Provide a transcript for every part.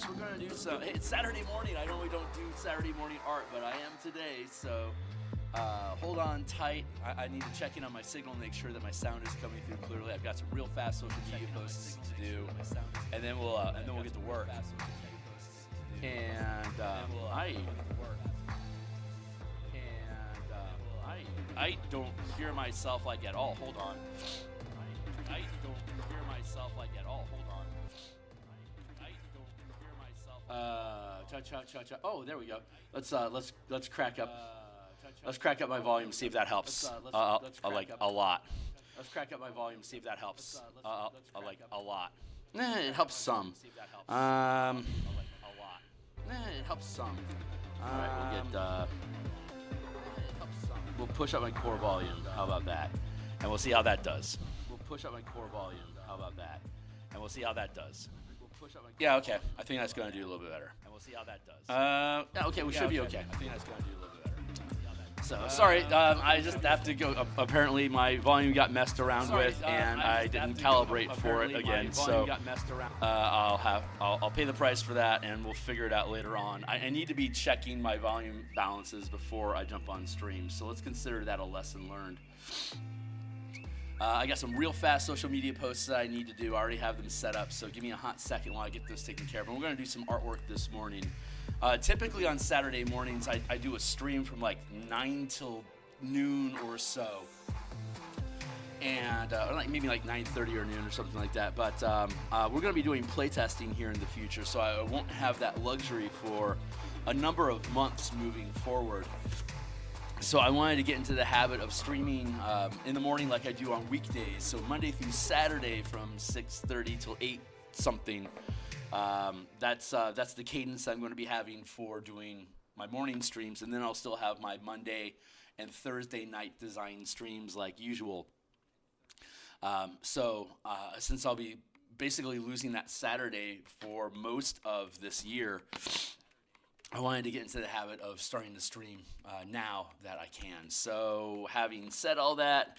folks. We're going to do some... Hey, it's Saturday morning. I normally don't do Saturday morning art, but I am today, so hold on tight. I need to check in on my signal and make sure that my sound is coming through clearly. I've got some real fast social media posts to do, and then we'll get to work. And I don't hear myself like at all. Hold on. I don't hear myself like at all. Hold on. I don't hear myself. Cha. Oh, there we go. Let's crack up. Let's crack up my volume. See if that helps. Like a lot. Let's crack up my volume. See if that helps. Like a lot. It helps some. It helps some. All right, we'll get. We'll push up my core volume. How about that? And we'll see how that does. We'll push up my core volume. How about that? And we'll see how that does. Yeah, okay. I think that's going to do a little bit better. And we'll see how that does. Yeah, okay. We should be okay. I think that's going to do a little bit better. So, sorry, I just have to go. Apparently, my volume got messed around with, and I didn't calibrate for it again. So, I'll pay the price for that, and we'll figure it out later on. I need to be checking my volume balances before I jump on stream. So let's consider that a lesson learned. I got some real fast social media posts that I need to do. I already have them set up, so give me a hot second while I get those taken care of. And we're going to do some artwork this morning. Typically on Saturday mornings, I do a stream from like 9 till noon or so. And maybe like 9:30 or noon or something like that. But we're going to be doing playtesting here in the future, so I won't have that luxury for a number of months moving forward. So I wanted to get into the habit of streaming in the morning like I do on weekdays. So Monday through Saturday from 6:30 till 8 something. That's the cadence I'm going to be having for doing my morning streams, and then I'll still have my Monday and Thursday night design streams like usual. Since I'll be basically losing that Saturday for most of this year, I wanted to get into the habit of starting to stream now that I can. So having said all that,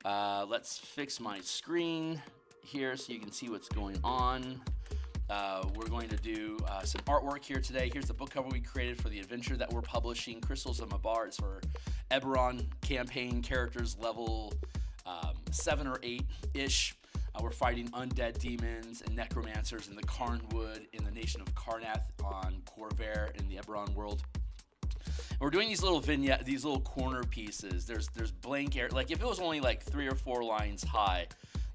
let's fix my screen here so you can see what's going on. We're going to do some artwork here today. Here's the book cover we created for the adventure that we're publishing, Crystals of Mabar. It's for Eberron campaign characters level 7 or 8-ish. We're fighting undead demons and necromancers in the Karnwood in the nation of Karnath on Corvair in the Eberron world. And we're doing these little vignettes, these little corner pieces. There's blank air. Like if it was only like 3 or 4 lines high,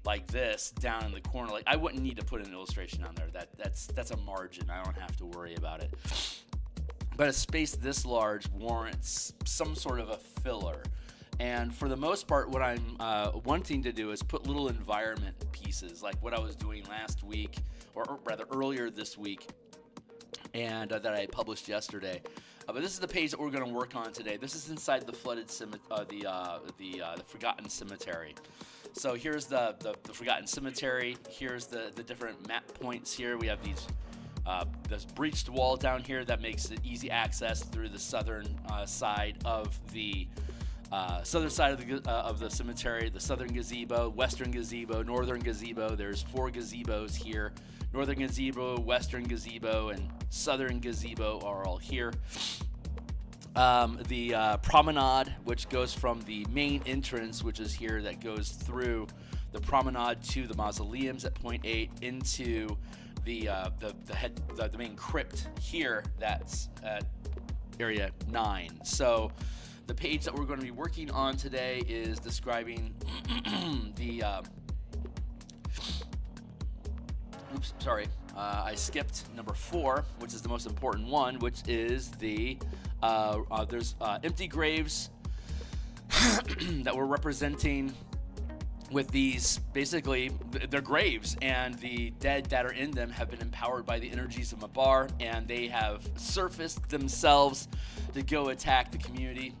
like this down in the corner, like I wouldn't need to put an illustration on there. That's a margin. I don't have to worry about it. But a space this large warrants some sort of a filler. And for the most part, what I'm wanting to do is put little environment pieces, like what I was doing last week, or rather earlier this week, and that I published yesterday. But this is the page that we're going to work on today. This is inside the flooded the Forgotten Cemetery. So here's the Forgotten Cemetery. Here's the different map points here. We have this breached wall down here that makes it easy access through the southern side of the of the cemetery, the southern gazebo, western gazebo, northern gazebo. There's 4 gazebos here. Northern gazebo, western gazebo, and southern gazebo are all here. The promenade, which goes from the main entrance, which is here, that goes through the promenade to the mausoleums at Point 8 into the main crypt here. That's at Area 9. So the page that we're going to be working on today is describing I skipped number 4, which is the most important one, which is there's empty graves that we're representing with these, basically, they're graves, and the dead that are in them have been empowered by the energies of Mabar, and they have surfaced themselves to go attack the community.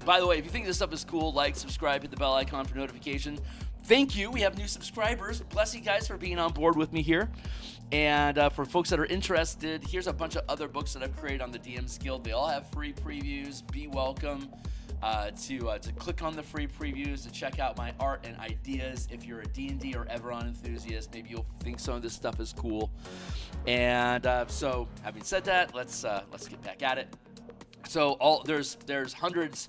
By the way, if you think this stuff is cool, like, subscribe, hit the bell icon for notification. Thank you. We have new subscribers. Bless you guys for being on board with me here. And for folks that are interested, here's a bunch of other books that I've created on the DMsGuild. They all have free previews. Be welcome. to click on the free previews, to check out my art and ideas. If you're a D&D or Eberron enthusiast, maybe you'll think some of this stuff is cool. And so, having said that, let's get back at it. So there's hundreds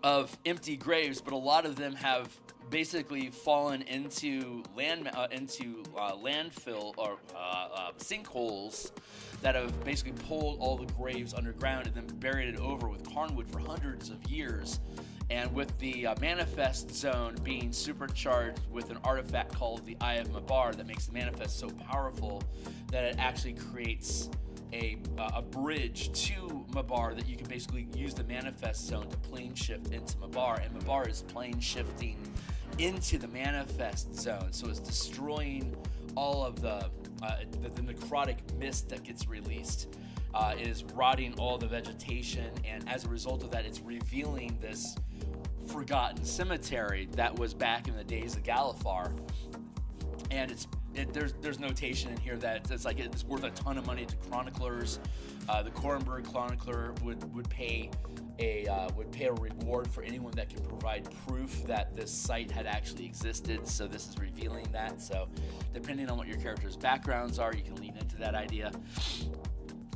of empty graves, but a lot of them have basically fallen into landfill or sinkholes that have basically pulled all the graves underground and then buried it over with carnwood for hundreds of years. And with the manifest zone being supercharged with an artifact called the Eye of Mabar that makes the manifest so powerful that it actually creates a bridge to Mabar that you can basically use the manifest zone to plane shift into Mabar, and Mabar is plane shifting into the manifest zone, so it's destroying all of the necrotic mist that gets released. It is rotting all the vegetation, and as a result of that, it's revealing this forgotten cemetery that was back in the days of Galifar. And there's notation in here that it's like it's worth a ton of money to chroniclers. The Korenberg chronicler would pay a reward for anyone that can provide proof that this site had actually existed. So this is revealing that. So depending on what your character's backgrounds are, you can lean into that idea.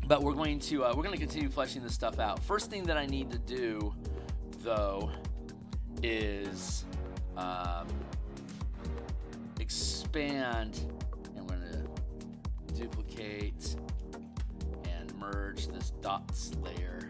But we're going to continue fleshing this stuff out. First thing that I need to do, though, is expand, and I'm going to duplicate and merge this dots layer.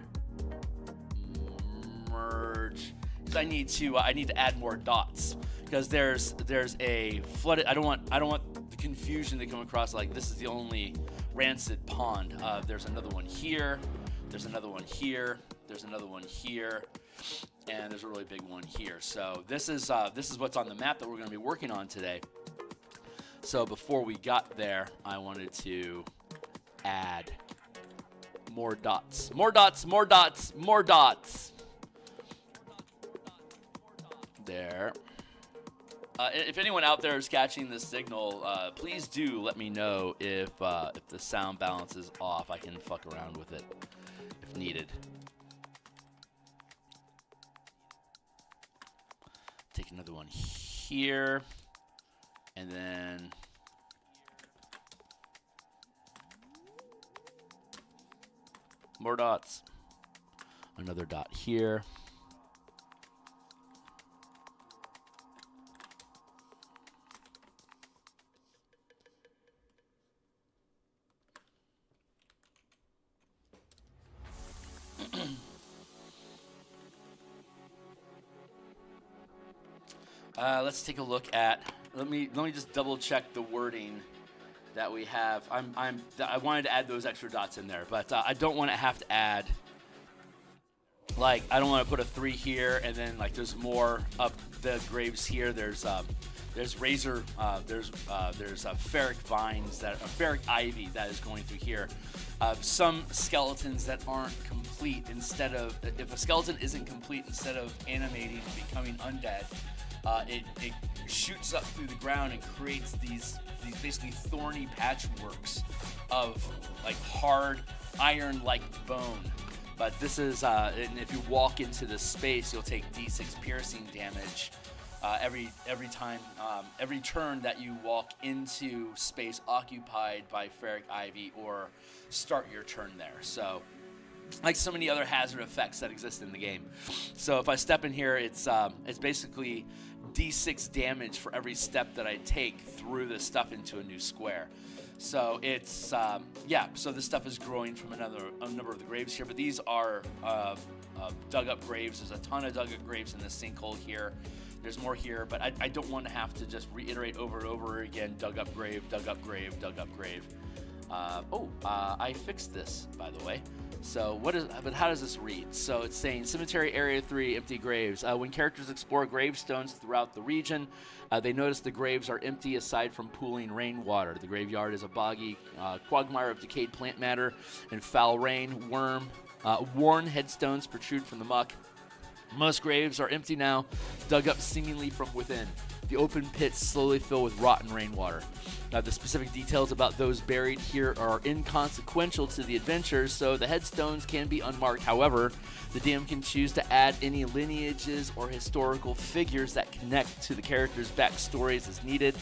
Merge, because I need to add more dots, because there's a flooded. I don't want the confusion to come across like this is the only rancid pond. There's another one here. There's another one here. There's another one here. And there's a really big one here. So this is what's on the map that we're going to be working on today. So before we got there, I wanted to add more dots. More dots, more dots, more dots. There. If anyone out there is catching this signal, please do let me know if the sound balance is off. I can fuck around with it if needed. Take another one here, and then more dots. Another dot here. Let's take a look at. Let me just double check the wording that we have. I wanted to add those extra dots in there, but I don't want to have to add. Like, I don't want to put a 3 here and then like there's more up the graves here. There's razor. There's ferric vines ferric ivy that is going through here. Some skeletons that aren't complete. If a skeleton isn't complete, instead of animating and becoming undead, it shoots up through the ground and creates these basically thorny patchworks of like hard iron-like bone. But this is, and if you walk into this space, you'll take D6 piercing damage every time, every turn that you walk into space occupied by ferric ivy or start your turn there. So, like so many other hazard effects that exist in the game. So if I step in here, it's basically D6 damage for every step that I take through this stuff into a new square. So it's so this stuff is growing from a number of the graves here, but these are dug up graves. There's a ton of dug up graves in this sinkhole here. There's more here, but I don't want to have to just reiterate over and over again, dug up grave, dug up grave, dug up grave. I fixed this, by the way. So but how does this read? So it's saying Cemetery Area 3, empty graves. When characters explore gravestones throughout the region, they notice the graves are empty aside from pooling rainwater. The graveyard is a boggy quagmire of decayed plant matter and foul rain. Worn headstones protrude from the muck. Most graves are empty now, dug up seemingly from within. the open pits slowly fill with rotten rainwater. Now, the specific details about those buried here are inconsequential to the adventures, so the headstones can be unmarked. However, the DM can choose to add any lineages or historical figures that connect to the characters' backstories as needed.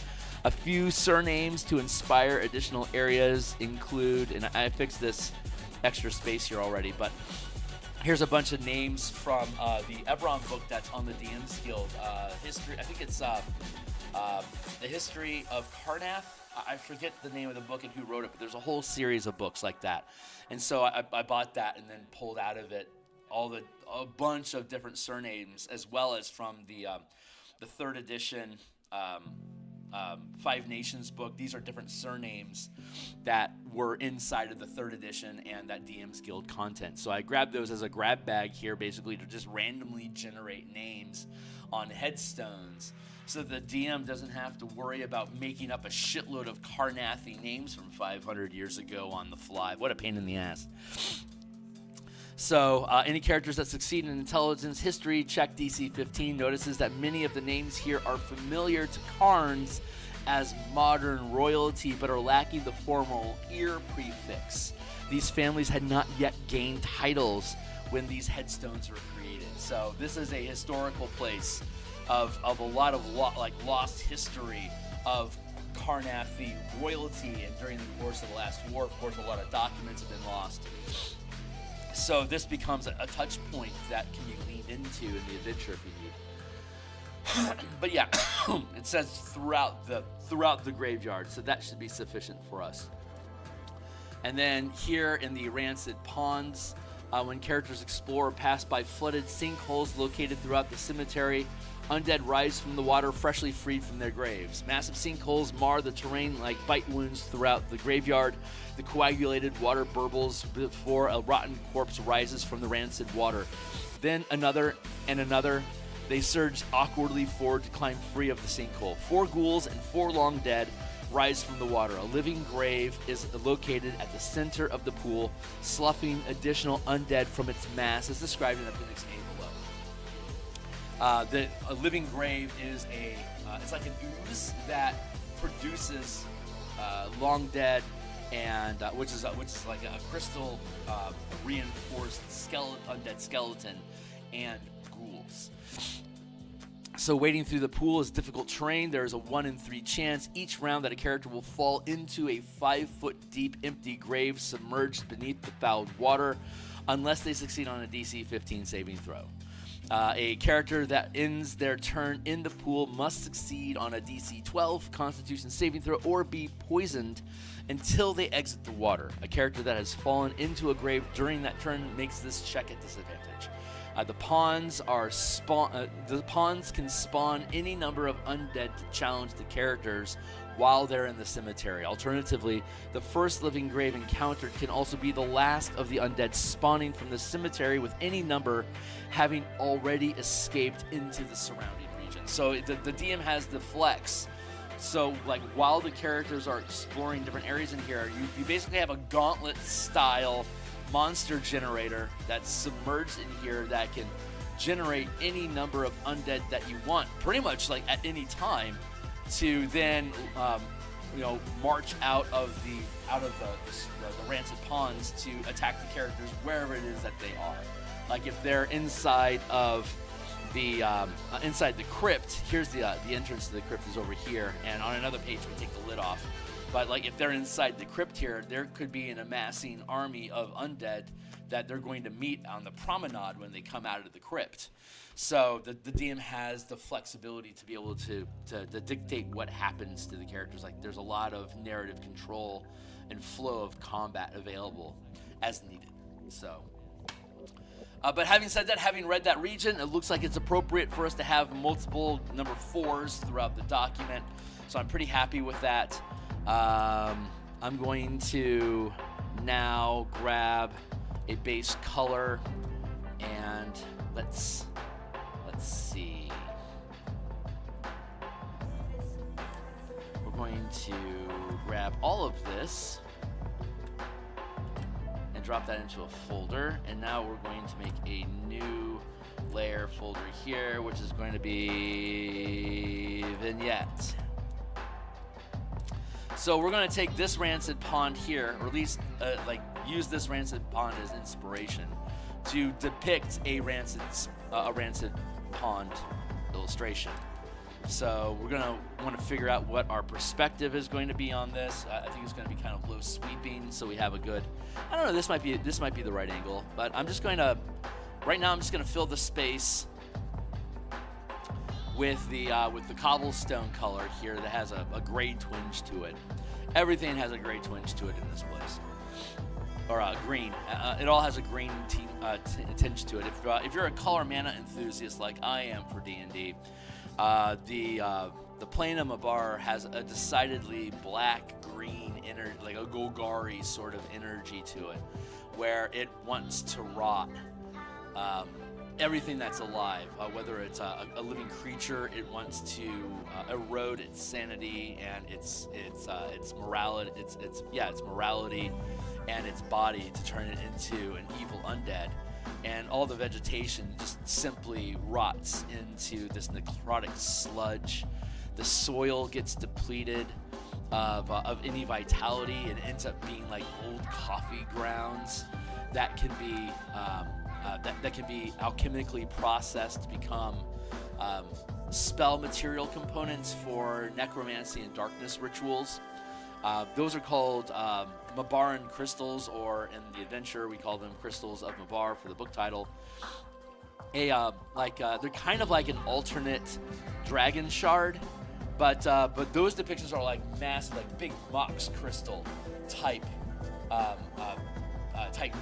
A few surnames to inspire additional areas include, and I fixed this extra space here already, but here's a bunch of names from the Eberron book that's on the DMsGuild. History, I think it's the History of Karnath. I forget the name of the book and who wrote it, but there's a whole series of books like that. And so I bought that and then pulled out of it a bunch of different surnames, as well as from the 3rd edition Five Nations book. These are different surnames that were inside of the 3rd edition and that DMsGuild content. So I grabbed those as a grab bag here, basically to just randomly generate names on headstones, so the DM doesn't have to worry about making up a shitload of Karnathi names from 500 years ago on the fly. What a pain in the ass. So any characters that succeed in intelligence history check DC 15 notices that many of the names here are familiar to Karns as modern royalty, but are lacking the formal ear prefix. These families had not yet gained titles when these headstones were created. So this is a historical place of a lot of lost history of Karnathi royalty, and during the course of the last war, of course, a lot of documents have been lost. So this becomes a touch point that can be leaned into in the adventure if you need. But yeah, it says throughout the graveyard, so that should be sufficient for us. And then here in the Rancid Ponds, when characters explore or pass by flooded sinkholes located throughout the cemetery, undead rise from the water freshly freed from their graves. Massive sinkholes mar the terrain like bite wounds throughout the graveyard. The coagulated water burbles before a rotten corpse rises from the rancid water. Then another and another. They surge awkwardly forward to climb free of the sinkhole. 4 ghouls and 4 long dead rise from the water. A living grave is located at the center of the pool, sloughing additional undead from its mass, as described in Appendix A below. A living grave is it's like an ooze that produces long dead, and which is like a crystal reinforced undead skeleton and ghouls. So wading through the pool is difficult terrain. There is a 1 in 3 chance each round that a character will fall into a 5-foot deep empty grave submerged beneath the fouled water, unless they succeed on a DC 15 saving throw. A character that ends their turn in the pool must succeed on a DC 12 Constitution saving throw or be poisoned until they exit the water. A character that has fallen into a grave during that turn makes this check at disadvantage. The pawns can spawn any number of undead to challenge the characters while they're in the cemetery. Alternatively, the first living grave encountered can also be the last of the undead spawning from the cemetery, with any number having already escaped into the surrounding region. So the DM has the flex. So like while the characters are exploring different areas in here, you basically have a gauntlet style monster generator that's submerged in here that can generate any number of undead that you want, pretty much like at any time, to then march out of the rancid ponds to attack the characters wherever it is that they are. Like if they're inside of the crypt, here's the entrance to the crypt is over here, and on another page we take the lid off. But like if they're inside the crypt here, there could be an amassing army of undead that they're going to meet on the promenade when they come out of the crypt. So the DM has the flexibility to be able to dictate what happens to the characters. Like there's a lot of narrative control and flow of combat available as needed. So, but having said that, having read that region, it looks like it's appropriate for us to have multiple number 4s throughout the document. So I'm pretty happy with that. I'm going to now grab a base color and let's see. We're going to grab all of this and drop that into a folder, and now we're going to make a new layer folder here, which is going to be Vignettes. So we're going to take this Rancid Pond here, or at least use this Rancid Pond as inspiration to depict a Rancid Pond illustration. So we're going to want to figure out what our perspective is going to be on this. I think it's going to be kind of low sweeping, so we have a good, I don't know, this might be the right angle, but I'm just going to, right now I'm just going to fill the space with the cobblestone color here that has a gray twinge to it. Everything has a gray twinge to it in this place, or green. It all has a green tinge to it. If you're a color mana enthusiast like I am for D&D, the plane of Mabar has a decidedly black-green like a Golgari sort of energy to it, where it wants to rot everything that's alive, whether it's a living creature. It wants to erode its sanity and its morality, its morality and its body, to turn it into an evil undead. And all the vegetation just simply rots into this necrotic sludge. The soil gets depleted of any vitality and ends up being like old coffee grounds that can be that can be alchemically processed to become spell material components for necromancy and darkness rituals. Those are called Mabaran crystals, or in the adventure we call them crystals of Mabar for the book title. They're kind of like an alternate dragon shard, but those depictions are like massive, like big mox crystal type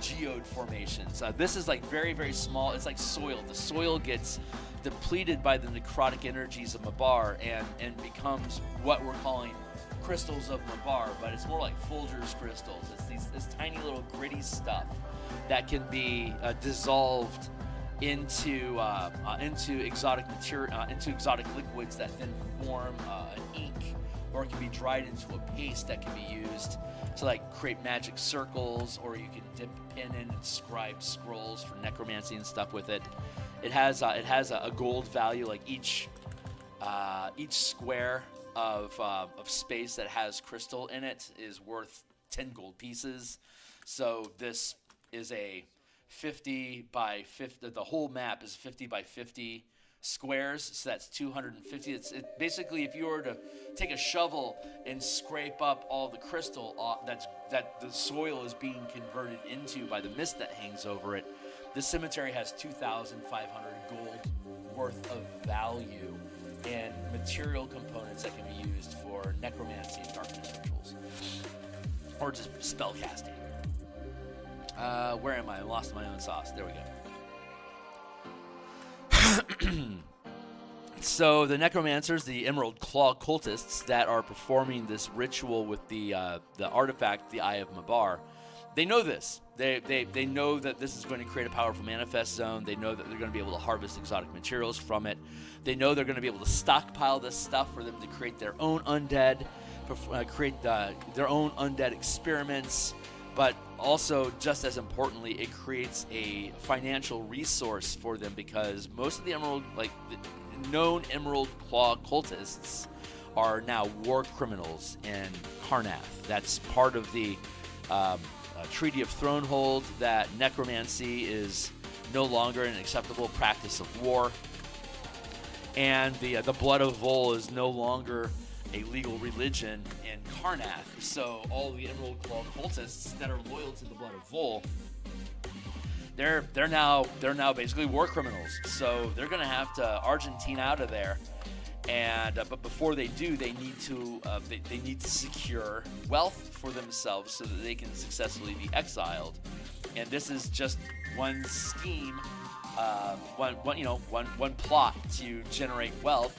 geode formations. This is like very, very small. It's like soil. The soil gets depleted by the necrotic energies of Mabar and becomes what we're calling crystals of Mabar, but it's more like Folger's crystals. It's this tiny little gritty stuff that can be dissolved into exotic material, into exotic liquids that then form an ink, or it can be dried into a paste that can be used to like create magic circles, or you can dip a pen in and scribe scrolls for necromancy and stuff with it. It has a gold value. Like each square of space that has crystal in it is worth 10 gold pieces. So this is a 50 by 50. The whole map is 50 by 50 squares, so that's 250. It's basically, if you were to take a shovel and scrape up all the crystal that the soil is being converted into by the mist that hangs over it, this cemetery has 2,500 gold worth of value and material components that can be used for necromancy and darkness rituals, or just spell casting. Where am I? I lost my own sauce. There we go. So the necromancers, the Emerald Claw cultists that are performing this ritual with the artifact, the Eye of Mabar, they know this. They know that this is going to create a powerful manifest zone. They know that they're going to be able to harvest exotic materials from it. They know they're going to be able to stockpile this stuff for them to create their own undead, their own undead experiments. But also, just as importantly, it creates a financial resource for them, because most of the known Emerald Claw cultists are now war criminals in Karnath. That's part of the Treaty of Thronehold, that necromancy is no longer an acceptable practice of war, and the Blood of Vol is no longer a legal religion in Karnath. So all the Emerald Claw cultists that are loyal to the Blood of Vol, they're now basically war criminals. So they're gonna have to Argentine out of there, and but before they do, they need to secure wealth for themselves so that they can successfully be exiled. And this is just one scheme, one plot to generate wealth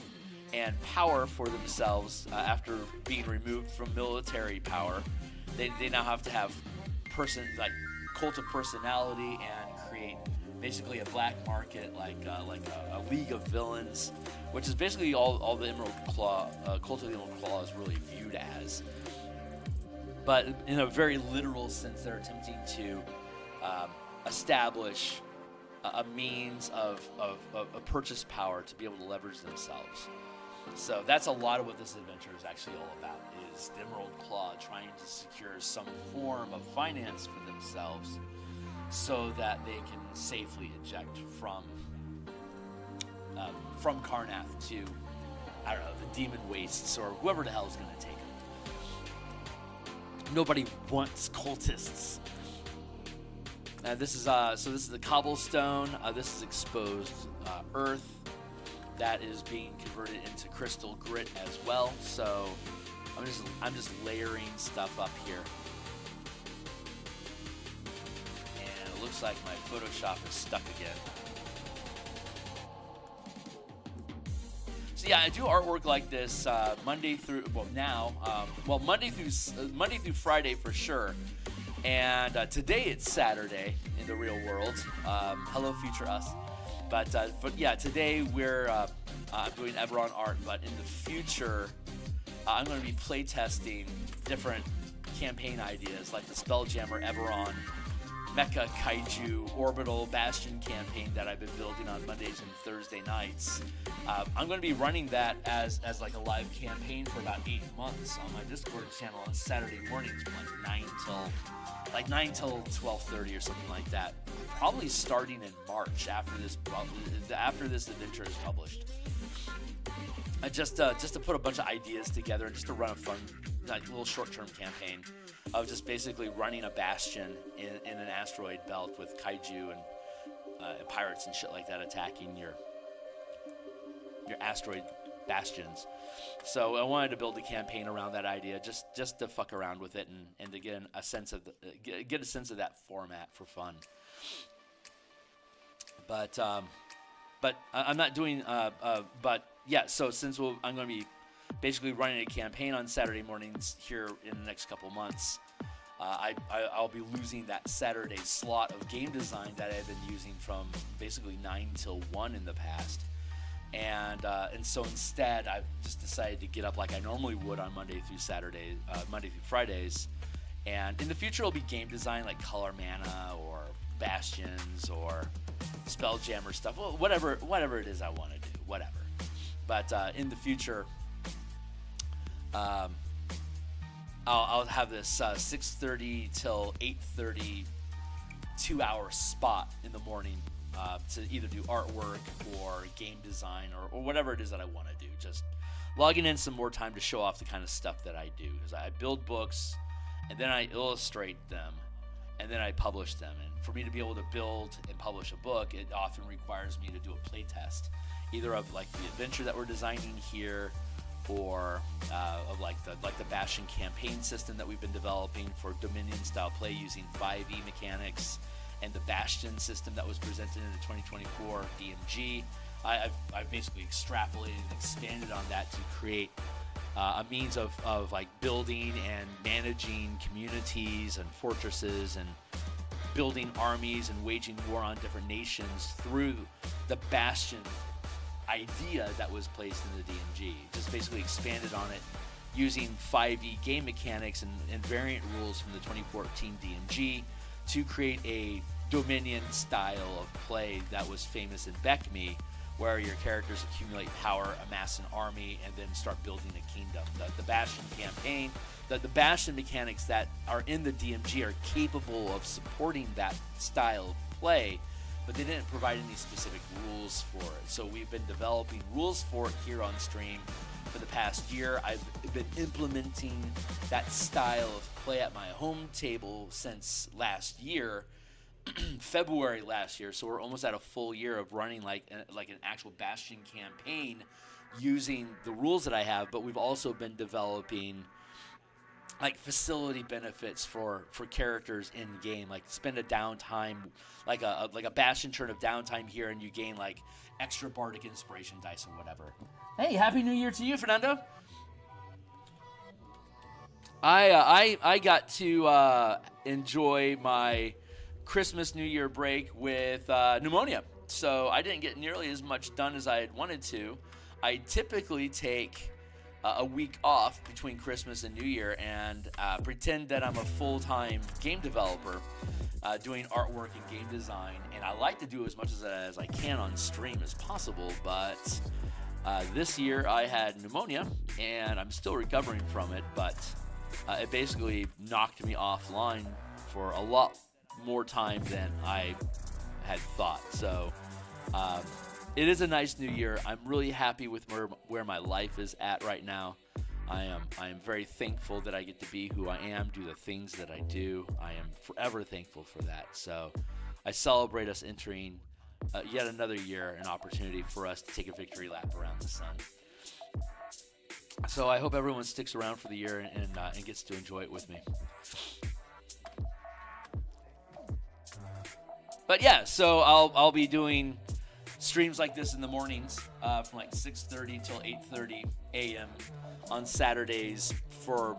and power for themselves after being removed from military power. They now have to have cult of personality and create basically a black market, like a league of villains, which is basically all the Emerald Claw, Cult of the Emerald Claw is really viewed as. But in a very literal sense, they're attempting to establish a means of a purchase power to be able to leverage themselves. So that's a lot of what this adventure is actually all about, is the Emerald Claw trying to secure some form of finance for themselves so that they can safely eject from Karnath to, I don't know, the Demon Wastes or whoever the hell is going to take them. Nobody wants cultists. This is the cobblestone. This is exposed earth that is being converted into crystal grit as well. So I'm just layering stuff up here, and it looks like my Photoshop is stuck again. So yeah, I do artwork like this Monday through Monday through Friday for sure. And today it's Saturday in the real world. Hello, future us. But yeah, today I'm doing Eberron art. But in the future, I'm going to be playtesting different campaign ideas like the Spelljammer Eberron Mecha Kaiju Orbital Bastion campaign that I've been building on Mondays and Thursday nights. I'm going to be running that as like a live campaign for about 8 months on my Discord channel on Saturday mornings from like 9 till 12:30 or something like that. Probably starting in March after this adventure is published. Just to put a bunch of ideas together and just to run a fun, like, little short-term campaign of just basically running a bastion in an asteroid belt with kaiju and pirates and shit like that attacking your asteroid bastions. So I wanted to build a campaign around that idea, just to fuck around with it and to get a sense of that format for fun. But I'm not doing. But yeah, so since I'm going to be basically running a campaign on Saturday mornings here in the next couple months, I'll be losing that Saturday slot of game design that I've been using from basically 9 till 1 in the past. And so instead, I've just decided to get up like I normally would on Monday through Fridays. And in the future, it'll be game design like Color Mana or Bastions or Spelljammer stuff. Well, whatever it is I want to do, whatever. But in the future, I'll have this 6:30 till 8:30 2-hour spot in the morning to either do artwork or game design or whatever it is that I want to do. Just logging in some more time to show off the kind of stuff that I do. Because I build books, and then I illustrate them, and then I publish them. And for me to be able to build and publish a book, it often requires me to do a play test, either of like the adventure that we're designing here, or of like the Bastion campaign system that we've been developing for Dominion style play using 5e mechanics, and the Bastion system that was presented in the 2024 DMG. I've basically extrapolated and expanded on that to create a means of like building and managing communities and fortresses and building armies and waging war on different nations through the Bastion idea that was placed in the DMG. Just basically expanded on it using 5e game mechanics and variant rules from the 2014 DMG to create a Dominion style of play that was famous in Beckme, where your characters accumulate power, amass an army, and then start building a kingdom. The Bastion campaign, the Bastion mechanics that are in the DMG are capable of supporting that style of play, but they didn't provide any specific rules for it. So we've been developing rules for it here on stream for the past year. I've been implementing that style of play at my home table since last year, February last year. So we're almost at a full year of running like an actual Bastion campaign using the rules that I have. But we've also been developing like facility benefits for characters in game, like spend a downtime, like a Bastion turn of downtime here, and you gain like extra bardic inspiration dice or whatever. Hey, happy New Year to you, Fernando. I got to enjoy my Christmas New Year break with pneumonia, so I didn't get nearly as much done as I had wanted to. I typically take a week off between Christmas and New Year and pretend that I'm a full-time game developer. doing artwork and game design, and I like to do as much as I can on stream as possible, but this year I had pneumonia, and I'm still recovering from it, but it basically knocked me offline for a lot more time than I had thought. So it is a nice new year. I'm really happy with where my life is at right now. I am very thankful that I get to be who I am, do the things that I do. I am forever thankful for that. So I celebrate us entering yet another year, an opportunity for us to take a victory lap around the sun. So I hope everyone sticks around for the year and gets to enjoy it with me. But yeah, so I'll be doing streams like this in the mornings from like 6:30 till 8:30 a.m. on Saturdays for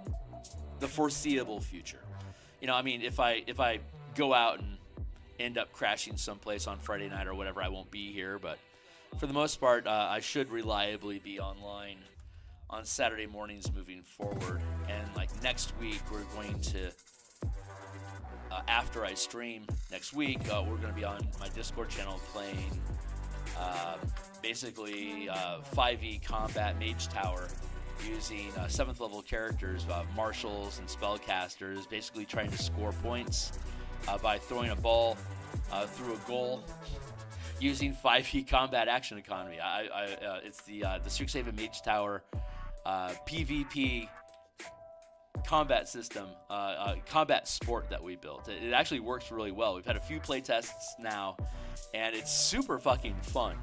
the foreseeable future. You know, I mean, if I go out and end up crashing someplace on Friday night or whatever, I won't be here. But for the most part, I should reliably be online on Saturday mornings moving forward. And like next week, we're going to, after I stream next week, we're going to be on my Discord channel playing basically 5e combat mage tower using 7th level characters, marshals and spellcasters, basically trying to score points by throwing a ball through a goal using 5e combat action economy. It's the Strixhaven Mage Tower PvP combat system, combat sport that we built. It actually works really well. We've had a few play tests now, and it's super fucking fun.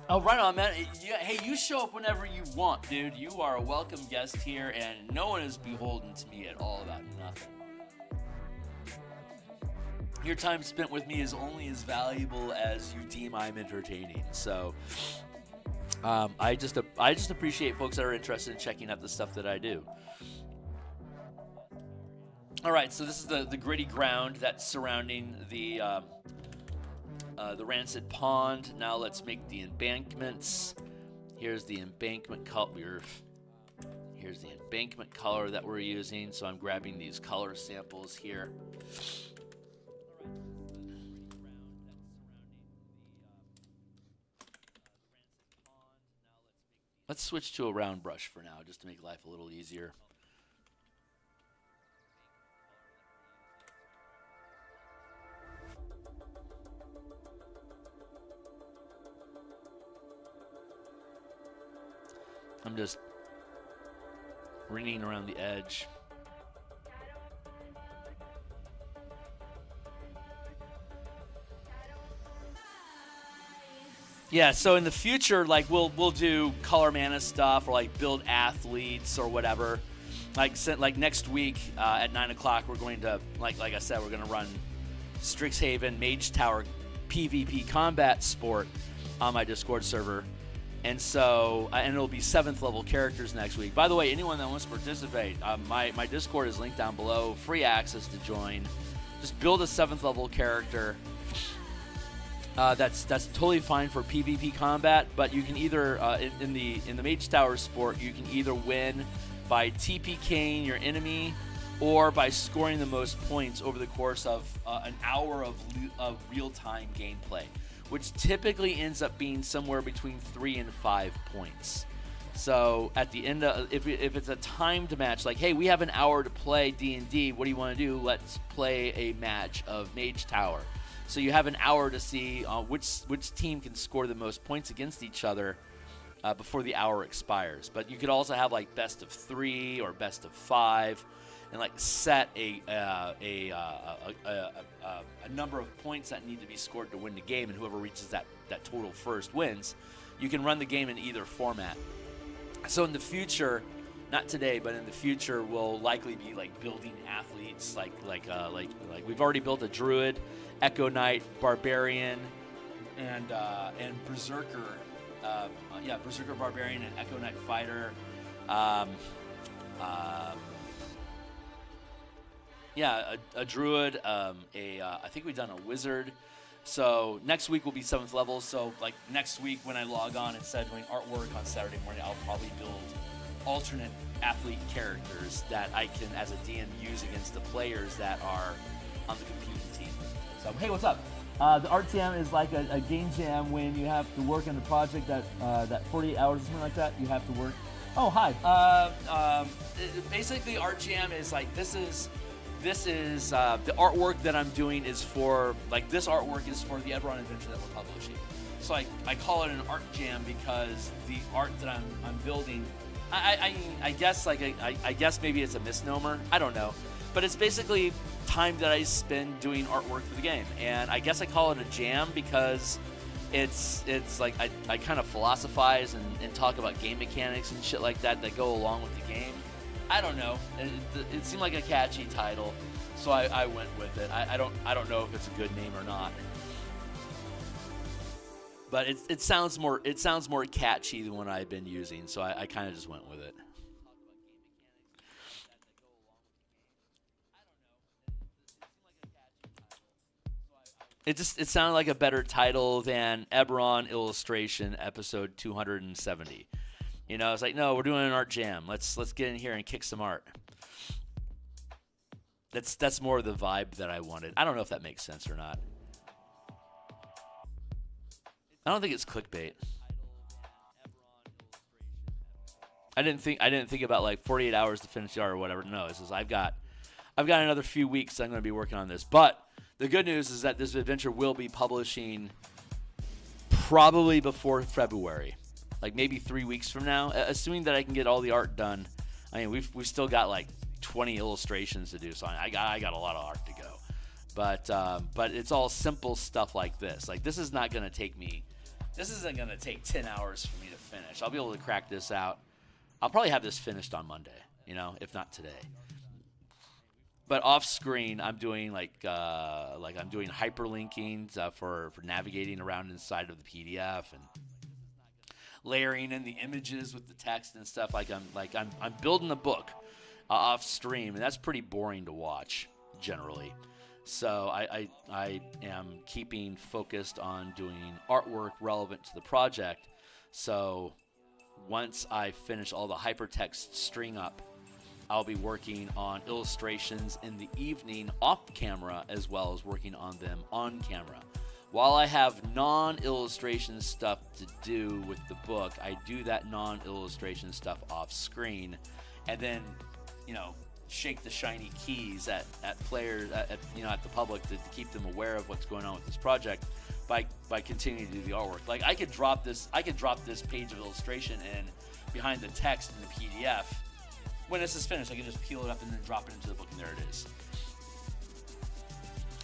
Oh, right on, man. Hey, you show up whenever you want, dude. You are a welcome guest here, and no one is beholden to me at all about nothing. Your time spent with me is only as valuable as you deem I'm entertaining. So, I just appreciate folks that are interested in checking out the stuff that I do. All right, so this is the gritty ground that's surrounding the Rancid Pond. Now let's make the embankments. Here's the embankment color. Here's the embankment color that we're using. So I'm grabbing these color samples here. Let's switch to a round brush for now, just to make life a little easier. I'm just ringing around the edge. Yeah, so in the future, like we'll do color mana stuff or like build athletes or whatever. Like next week at 9 o'clock, we're going to like I said, we're going to run Strixhaven Mage Tower PvP combat sport on my Discord server. And so, and it'll be 7th level characters next week. By the way, anyone that wants to participate, my Discord is linked down below. Free access to join. Just build a 7th level character. That's totally fine for PvP combat, but you can either in the Mage Tower sport, you can either win by TPKing your enemy or by scoring the most points over the course of an hour of real-time gameplay, which typically ends up being somewhere between 3 and 5 points. So at the end of, if it's a timed match, like, hey, we have an hour to play D&D, what do you want to do? Let's play a match of Mage Tower. So you have an hour to see which team can score the most points against each other before the hour expires. But you could also have like best of 3 or best of 5, and like set a number of points that need to be scored to win the game, and whoever reaches that total first wins. You can run the game in either format. So in the future, not today, but in the future, we'll likely be like building athletes, like we've already built a druid, Echo Knight, Barbarian, and Berserker. Berserker, Barbarian, and Echo Knight Fighter. A druid. I think we've done a wizard. So next week will be 7th level. So like next week when I log on, instead of doing artwork on Saturday morning, I'll probably build alternate athlete characters that I can, as a DM, use against the players that are on the competing team. So, hey, what's up? The art jam is like a game jam when you have to work on a project that 48 hours or something like that. You have to work. Oh, hi. Basically, art jam is like this is the artwork that I'm doing is for, like, this artwork is for the Eberron adventure that we're publishing. So I call it an art jam because the art that I'm building, I guess I guess maybe it's a misnomer. I don't know, but it's basically time that I spend doing artwork for the game, and I guess I call it a jam because it's like I kind of philosophize and talk about game mechanics and shit like that go along with the game. I don't know. It seemed like a catchy title, so I went with it. I don't know if it's a good name or not, but it sounds more catchy than what I've been using, so I kind of just went with it. It sounded like a better title than Eberron Illustration episode 270. You know, it's like, no, we're doing an art jam. Let's get in here and kick some art. That's more of the vibe that I wanted. I don't know if that makes sense or not. I don't think it's clickbait. I didn't think about like 48 hours to finish the art or whatever. No, it's just I've got another few weeks I'm going to be working on this. But the good news is that this adventure will be publishing probably before February. Like maybe 3 weeks from now, assuming that I can get all the art done. I mean, we've still got like 20 illustrations to do, so I got a lot of art to go. But it's all simple stuff like this. Like this isn't gonna take 10 hours for me to finish. I'll be able to crack this out. I'll probably have this finished on Monday, if not today. But off screen, I'm doing I'm doing hyperlinking for navigating around inside of the PDF and layering in the images with the text and stuff. I'm building a book off stream, and that's pretty boring to watch generally. So I am keeping focused on doing artwork relevant to the project. So once I finish all the hypertext string up, I'll be working on illustrations in the evening off camera as well as working on them on camera. While I have non-illustration stuff to do with the book, I do that non-illustration stuff off screen, and then, shake the shiny keys at players, at the public to keep them aware of what's going on with this project by continuing to do the artwork. Like I could drop this page of illustration in behind the text in the PDF. When this is finished, I can just peel it up and then drop it into the book, and there it is.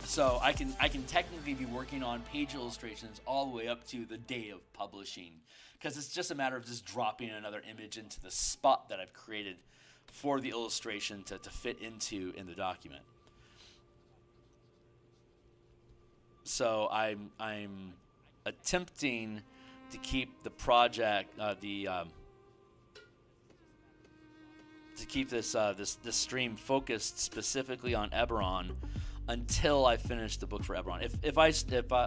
So I can technically be working on page illustrations all the way up to the day of publishing, because it's just a matter of just dropping another image into the spot that I've created for the illustration to fit into in the document. So I'm attempting to keep the project to keep this stream focused specifically on Eberron until I finish the book for Eberron. If I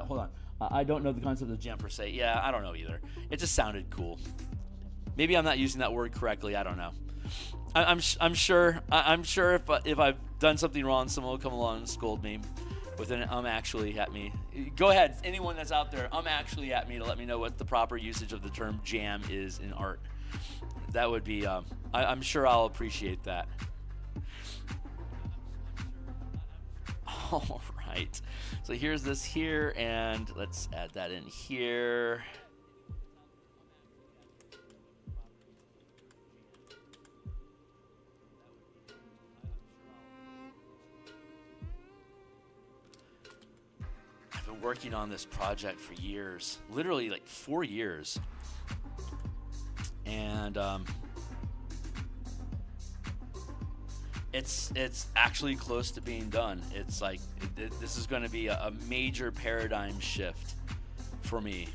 hold on, I don't know the concept of jam per se. Yeah, I don't know either. It just sounded cool. Maybe I'm not using that word correctly. I don't know. I'm sure if I've done something wrong, someone will come along and scold me with an actually at me. Go ahead, anyone that's out there, actually at me to let me know what the proper usage of the term jam is in art. That would be, I'm sure I'll appreciate that. All right, so here's this here, and let's add that in here. I've been working on this project for years, literally like 4 years. And it's actually close to being done. It's like this is going to be a major paradigm shift for me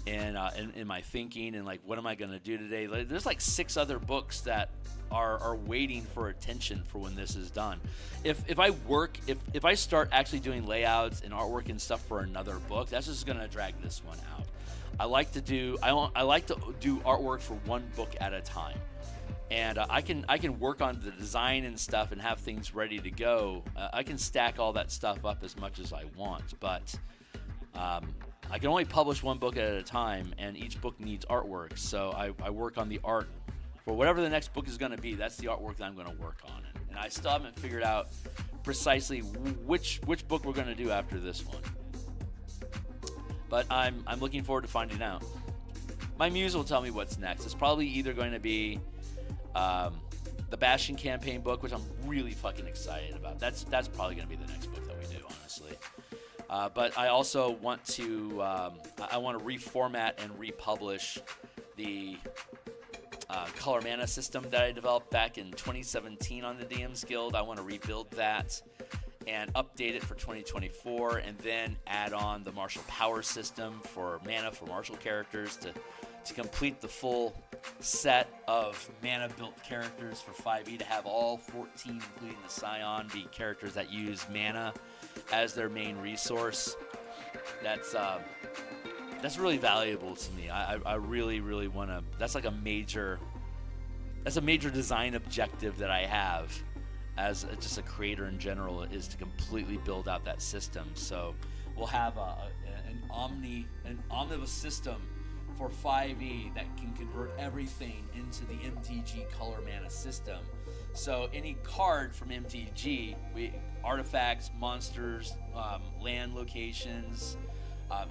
in my thinking and like what am I going to do today. Like, there's like 6 other books that are waiting for attention for when this is done. If I start actually doing layouts and artwork and stuff for another book, that's just going to drag this one out. I like to do artwork for one book at a time. and I can work on the design and stuff and have things ready to go. I can stack all that stuff up as much as I want, but I can only publish one book at a time, and each book needs artwork. So I work on the art for whatever the next book is going to be. That's the artwork that I'm going to work on, and I still haven't figured out precisely which book we're going to do after this one. But I'm looking forward to finding out. My muse will tell me what's next. It's probably either going to be the Bastion campaign book, which I'm really fucking excited about. That's probably going to be the next book that we do, honestly. But I also want to I want to reformat and republish the color mana system that I developed back in 2017 on the DMsGuild. I want to rebuild that and update it for 2024, and then add on the martial power system for mana for martial characters to complete the full set of mana built characters for 5e, to have all 14, including the Scion, be characters that use mana as their main resource. That's really valuable to me. I really want to. That's a major design objective that I have as just a creator in general, is to completely build out that system. So we'll have an omnibus system for 5e that can convert everything into the MTG color mana system. So any card from MTG, artifacts, monsters, land locations,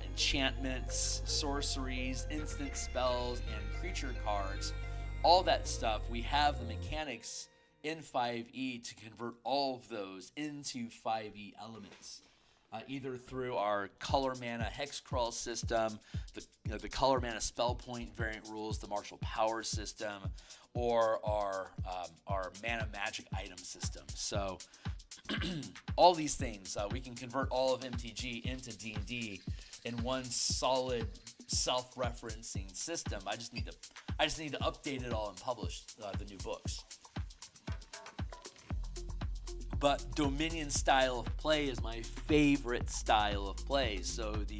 enchantments, sorceries, instant spells, and creature cards, all that stuff, we have the mechanics in 5e to convert all of those into 5e elements. Either through our color mana hex crawl system, the color mana spell point variant rules, the martial power system, or our mana magic item system. So all these things, we can convert all of MTG into D&D in one solid self-referencing system. I just need to update it all and publish the new books. But Dominion style of play is my favorite style of play. So the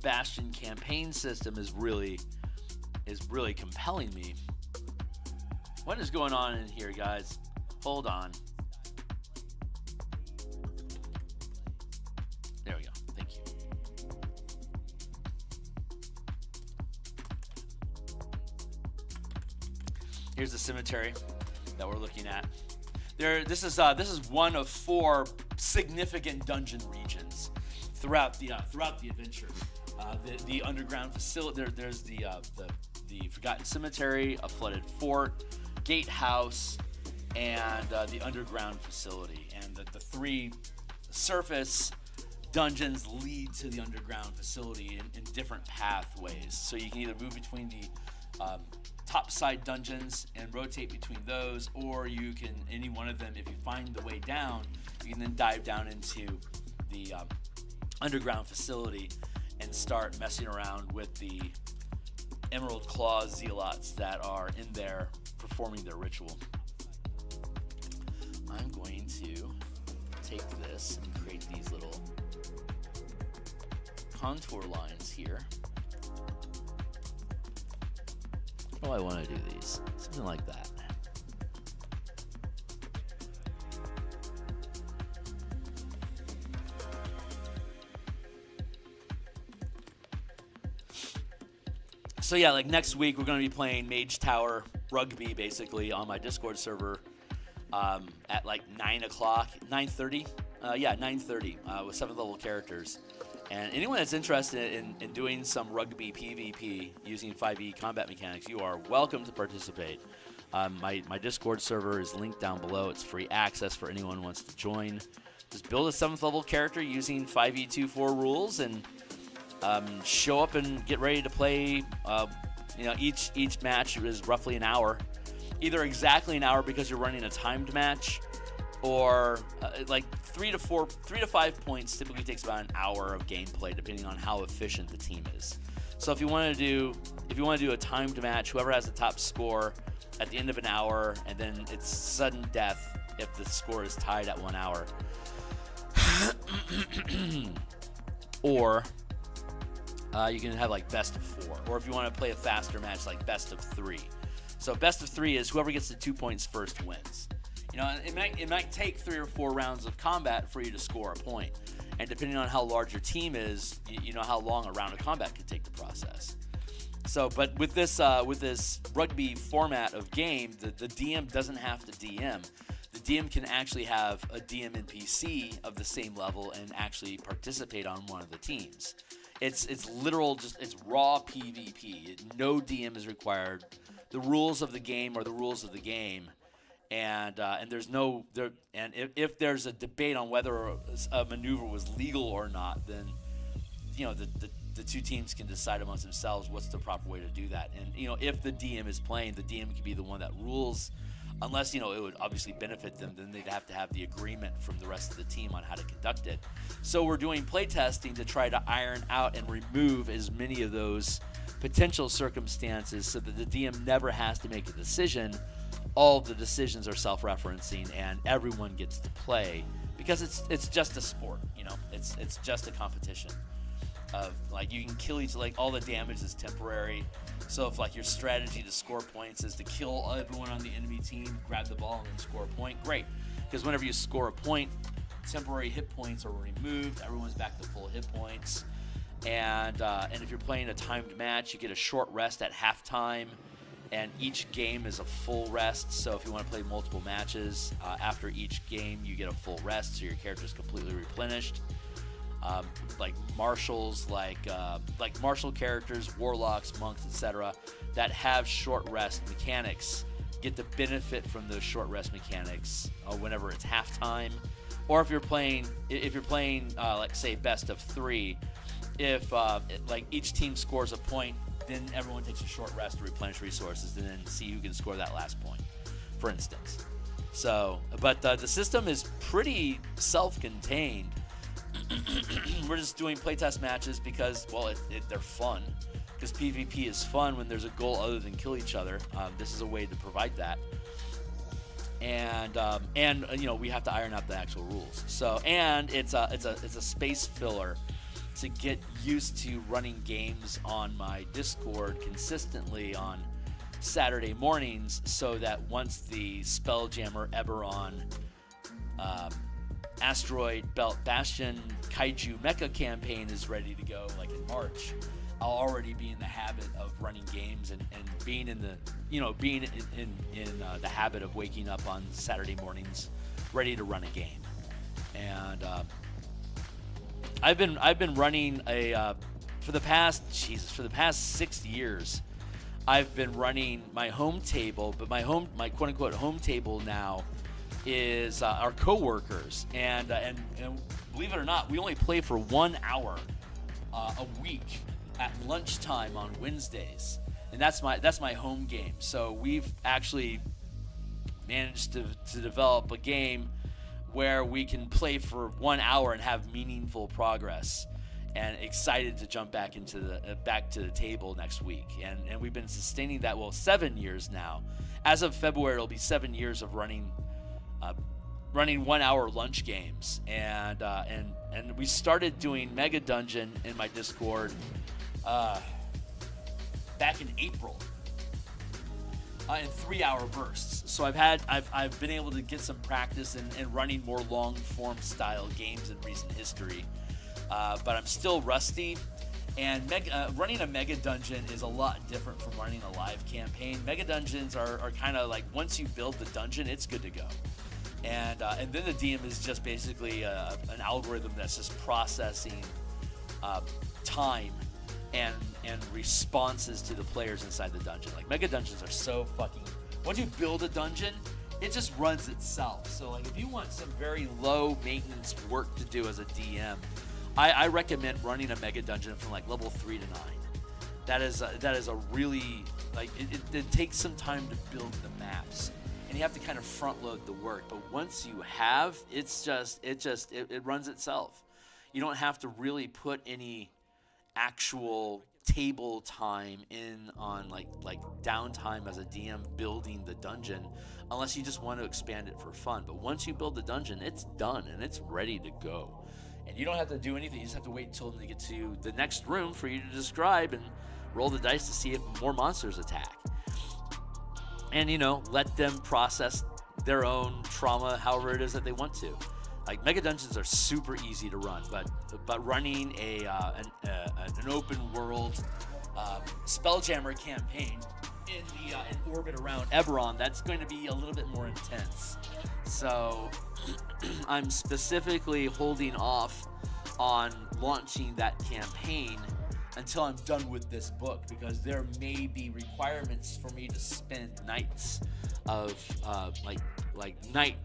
Bastion campaign system is really compelling me. What is going on in here, guys? Hold on. There we go. Thank you. Here's the cemetery that we're looking at. This is one of 4 significant dungeon regions throughout the adventure. The underground facility. There's the Forgotten Cemetery, a flooded fort, gatehouse, and the underground facility. And the 3 surface dungeons lead to the underground facility in different pathways. So you can either move between the top side dungeons and rotate between those, or you can, any one of them, if you find the way down, you can then dive down into the underground facility and start messing around with the Emerald Claw zealots that are in there performing their ritual. I'm going to take this and create these little contour lines here. Oh, I want to do these. Something like that. So yeah, like next week we're going to be playing Mage Tower Rugby basically on my Discord server at like 9 o'clock, 9:30. 9:30 with 7th level characters. And anyone that's interested in doing some rugby PvP using 5e combat mechanics, you are welcome to participate. My Discord server is linked down below. It's free access for anyone who wants to join. Just build a 7th level character using 5e24 rules and show up and get ready to play. Each match is roughly an hour. Either exactly an hour because you're running a timed match, or like 3 to 5 points typically takes about an hour of gameplay, depending on how efficient the team is. So if you want to do a timed match, whoever has the top score at the end of an hour, and then it's sudden death if the score is tied at 1 hour. You can have like best of 4, or if you want to play a faster match, like best of 3. So best of 3 is whoever gets the 2 points first wins. You know, it might take 3 or 4 rounds of combat for you to score a point, and depending on how large your team is, you know how long a round of combat could take to process. So, but with this rugby format of game, the DM doesn't have to DM. The DM can actually have a DM NPC of the same level and actually participate on one of the teams. It's literal, it's raw PvP. No DM is required. The rules of the game are the rules of the game, and there's no there. And if there's a debate on whether a maneuver was legal or not, then you know the 2 teams can decide amongst themselves what's the proper way to do that. And you know, if the DM is playing, the DM can be the one that rules. Unless, you know, it would obviously benefit them, then they'd have to have the agreement from the rest of the team on how to conduct it. So we're doing playtesting to try to iron out and remove as many of those potential circumstances so that the DM never has to make a decision. All the decisions are self-referencing and everyone gets to play because it's just a sport, you know. It's just a competition of like you can kill each, like all the damage is temporary. So if like your strategy to score points is to kill everyone on the enemy team, grab the ball and then score a point, great. Because whenever you score a point, temporary hit points are removed, everyone's back to full hit points. And if you're playing a timed match, you get a short rest at halftime, and each game is a full rest. So if you want to play multiple matches, after each game you get a full rest, so your character is completely replenished. Like marshals, like martial characters, warlocks, monks, etc., that have short rest mechanics get the benefit from those short rest mechanics whenever it's halftime, or if you're playing like say best of 3, if like each team scores a point, then everyone takes a short rest to replenish resources and then see who can score that last point, for instance. So, but the system is pretty self-contained. We're just doing playtest matches because, well, they're fun. Because PvP is fun when there's a goal other than kill each other. This is a way to provide that. And you know, we have to iron out the actual rules. So, and it's a space filler to get used to running games on my Discord consistently on Saturday mornings, so that once the Spelljammer Eberron Asteroid Belt Bastion Kaiju Mecha campaign is ready to go, like in March, I'll already be in the habit of running games and being in the, you know, being in the habit of waking up on Saturday mornings ready to run a game. And I've been running for the past 6 years. I've been running my home table, but my quote unquote home table now is our coworkers, and believe it or not, we only play for 1 hour a week at lunchtime on Wednesdays, and that's my home game. So we've actually managed to develop a game where we can play for 1 hour and have meaningful progress, and excited to jump back into back to the table next week. And we've been sustaining that, 7 years now. As of February, it'll be 7 years of running 1 hour lunch games, and we started doing Mega Dungeon in my Discord back in April in 3 hour bursts. So I've been able to get some practice in running more long form style games in recent history, but I'm still rusty. And running a Mega Dungeon is a lot different from running a live campaign. Mega Dungeons are kind of like, once you build the dungeon, it's good to go. And then the DM is just basically an algorithm that's just processing time and responses to the players inside the dungeon. Like, Mega Dungeons are so fucking... Once you build a dungeon, it just runs itself. So like, if you want some very low maintenance work to do as a DM, I recommend running a Mega Dungeon from like level 3 to 9. That is a really, like, it takes some time to build the maps, and you have to kind of front load the work. But once you have, it runs itself. You don't have to really put any actual table time in on like downtime as a DM building the dungeon, unless you just want to expand it for fun. But once you build the dungeon, it's done and it's ready to go. And you don't have to do anything. You just have to wait until they get to the next room for you to describe and roll the dice to see if more monsters attack. And, let them process their own trauma however it is that they want to. Like, mega dungeons are super easy to run, but running an open world Spelljammer campaign in orbit around Eberron, that's going to be a little bit more intense. So I'm specifically holding off on launching that campaign until I'm done with this book, because there may be requirements for me to spend nights of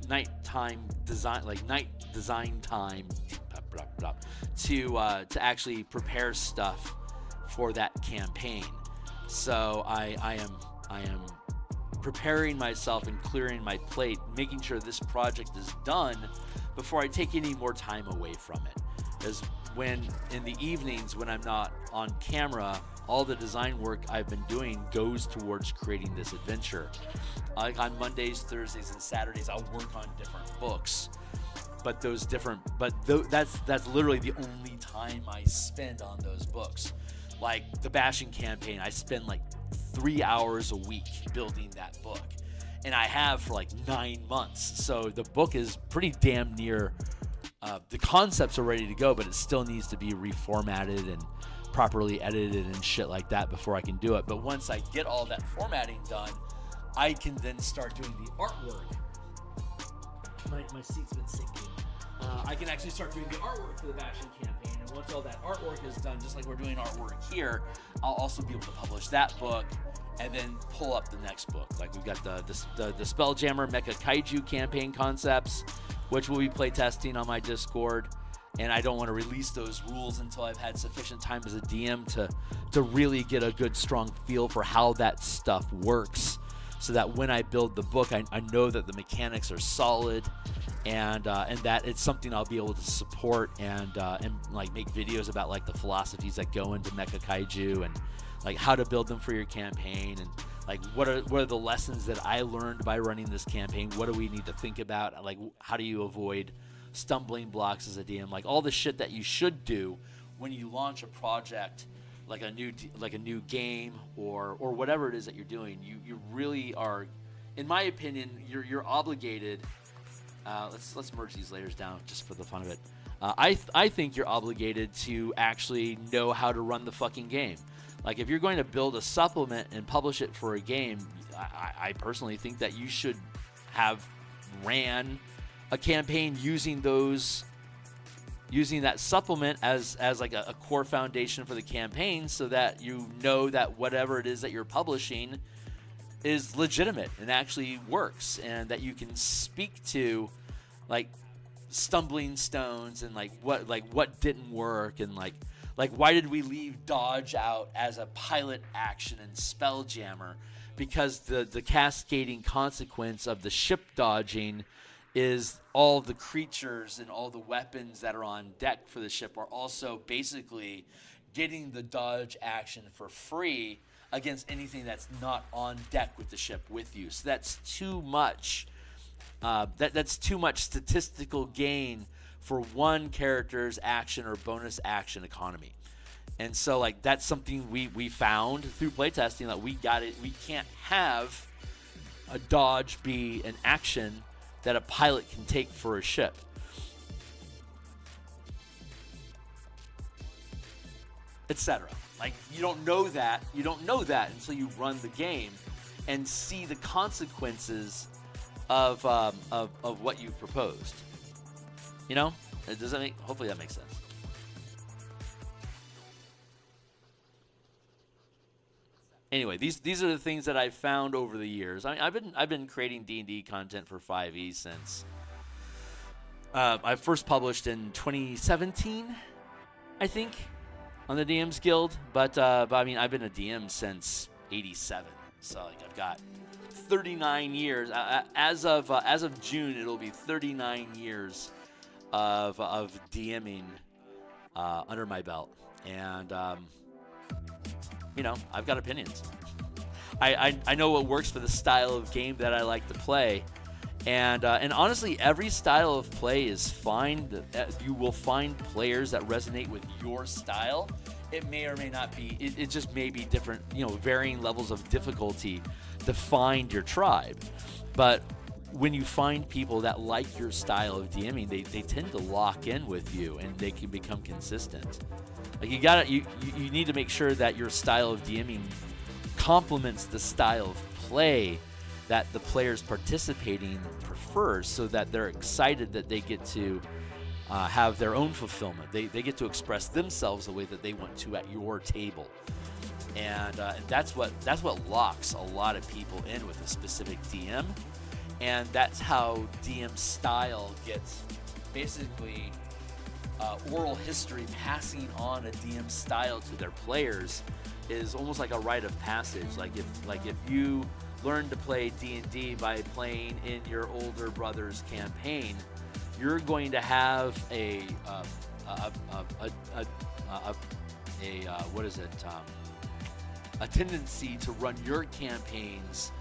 nighttime design, like night design time, to actually prepare stuff for that campaign. So I am preparing myself and clearing my plate, making sure this project is done before I take any more time away from it. Because when in the evenings when I'm not on camera, all the design work I've been doing goes towards creating this adventure. Like on Mondays, Thursdays, and Saturdays, I'll work on different books. But that's literally the only time I spend on those books. Like the Bashing campaign, I spend like 3 hours a week building that book. And I have for like 9 months. So the book is pretty damn near, the concepts are ready to go, but it still needs to be reformatted and properly edited and shit like that before I can do it. But once I get all that formatting done, I can then start doing the artwork. My seat's been sinking. I can actually start doing the artwork for the Bashing campaign, and once all that artwork is done, just like we're doing artwork here, I'll also be able to publish that book and then pull up the next book. Like we've got the Spelljammer Mecha Kaiju campaign concepts, which we'll be playtesting on my Discord, and I don't want to release those rules until I've had sufficient time as a DM to really get a good, strong feel for how that stuff works, so that when I build the book, I know that the mechanics are solid, and that it's something I'll be able to support and like make videos about like the philosophies that go into Mecha Kaiju and like how to build them for your campaign, and like what are the lessons that I learned by running this campaign. What do we need to think about? Like how do you avoid stumbling blocks as a DM? Like all the shit that you should do when you launch a project, like a new game or whatever it is that you're doing. You really are, in my opinion, you're obligated. Let's merge these layers down just for the fun of it. I think you're obligated to actually know how to run the fucking game. Like if you're going to build a supplement and publish it for a game, I personally think that you should have ran a campaign using that supplement as like a core foundation for the campaign, so that you know that whatever it is that you're publishing is legitimate and actually works, and that you can speak to like stumbling stones and like what didn't work, and like why did we leave dodge out as a pilot action in Spelljammer? Because the cascading consequence of the ship dodging is all the creatures and all the weapons that are on deck for the ship are also basically getting the dodge action for free against anything that's not on deck with the ship with you. So that's too much. That's too much statistical gain for one character's action or bonus action economy. And so like that's something we found through playtesting, that we can't have a dodge be an action that a pilot can take for a ship. Etc. Like you don't know that until you run the game and see the consequences of what you've proposed. You know? Hopefully that makes sense. Anyway, these are the things that I've found over the years. I mean, I've been creating D&D content for 5e since I first published in 2017, I think, on the DMsGuild. But I mean, I've been a DM since '87, so like I've got 39 years. As of June, it'll be 39 years of DMing under my belt, and you know, I've got opinions. I know what works for the style of game that I like to play, And honestly, every style of play is fine. You will find players that resonate with your style. It may or may not be. It just may be different, varying levels of difficulty to find your tribe. But when you find people that like your style of DMing, they tend to lock in with you and they can become consistent. Like you need to make sure that your style of DMing complements the style of play that the players participating prefers, so that they're excited that they get to have their own fulfillment. They get to express themselves the way that they want to at your table. And that's what locks a lot of people in with a specific DM. And that's how DM style gets basically oral history passing on a DM style to their players is almost like a rite of passage. Like if you learn to play D&D by playing in your older brother's campaign, you're going to have a tendency to run your campaigns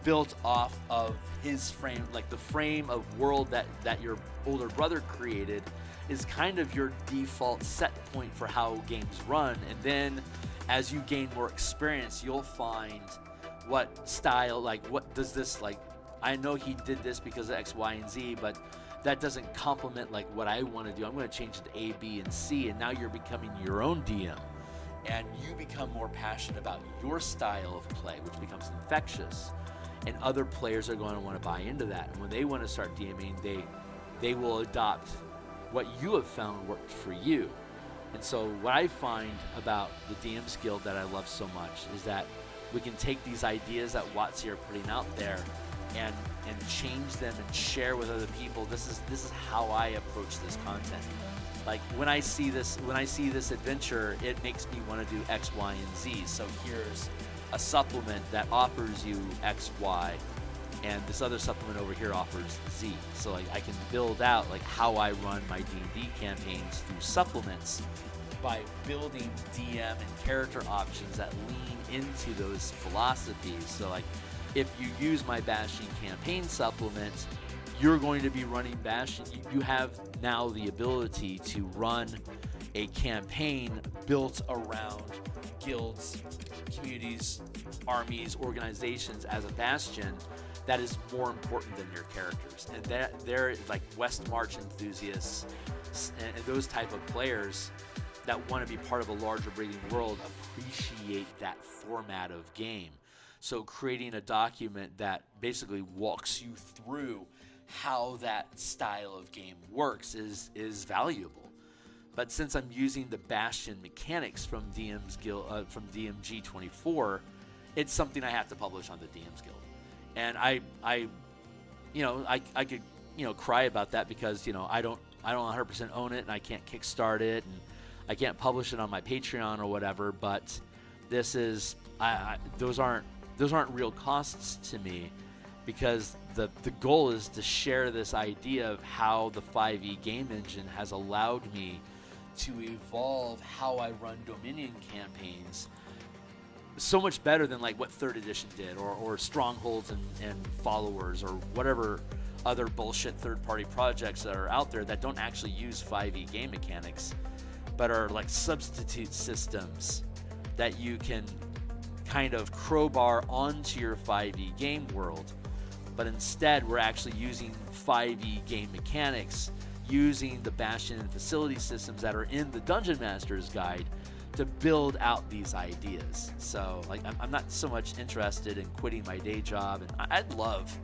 built off of his frame, like the frame of world that your older brother created is kind of your default set point for how games run. And then as you gain more experience, you'll find what style, like what does this, like I know he did this because of X, Y, and Z, but that doesn't complement like what I want to do. I'm going to change it to A, B, and C, and now you're becoming your own DM. And you become more passionate about your style of play, which becomes infectious. And other players are going to want to buy into that. And when they want to start DMing, they will adopt what you have found worked for you. And so what I find about the DMsGuild that I love so much is that we can take these ideas that WotC are putting out there and change them and share with other people. This is how I approach this content. Like when I see this adventure, it makes me want to do X, Y, and Z. So here's a supplement that offers you X, Y, and this other supplement over here offers Z. So like I can build out like how I run my D&D campaigns through supplements by building DM and character options that lean into those philosophies. So like if you use my Bastion campaign supplement, you're going to be running Bastion. You have now the ability to run a campaign built around guilds, communities, armies, organizations as a Bastion that is more important than your characters. And they're like West March enthusiasts and those type of players that want to be part of a larger breeding world appreciate that format of game. So creating a document that basically walks you through how that style of game works is valuable. But since I'm using the Bastion mechanics from DMsGuild, from DMG24, it's something I have to publish on the DMsGuild. And I could cry about that because I don't 100% own it and I can't kickstart it and I can't publish it on my Patreon or whatever. But this is those aren't real costs to me, because the goal is to share this idea of how the 5e game engine has allowed me to evolve how I run Dominion campaigns so much better than like what 3rd edition did, or Strongholds and Followers, or whatever other bullshit third-party projects that are out there that don't actually use 5e game mechanics, but are like substitute systems that you can kind of crowbar onto your 5e game world. But instead, we're actually using 5e game mechanics, using the Bastion and facility systems that are in the Dungeon Master's Guide to build out these ideas. So like I'm not so much interested in quitting my day job, and I'd love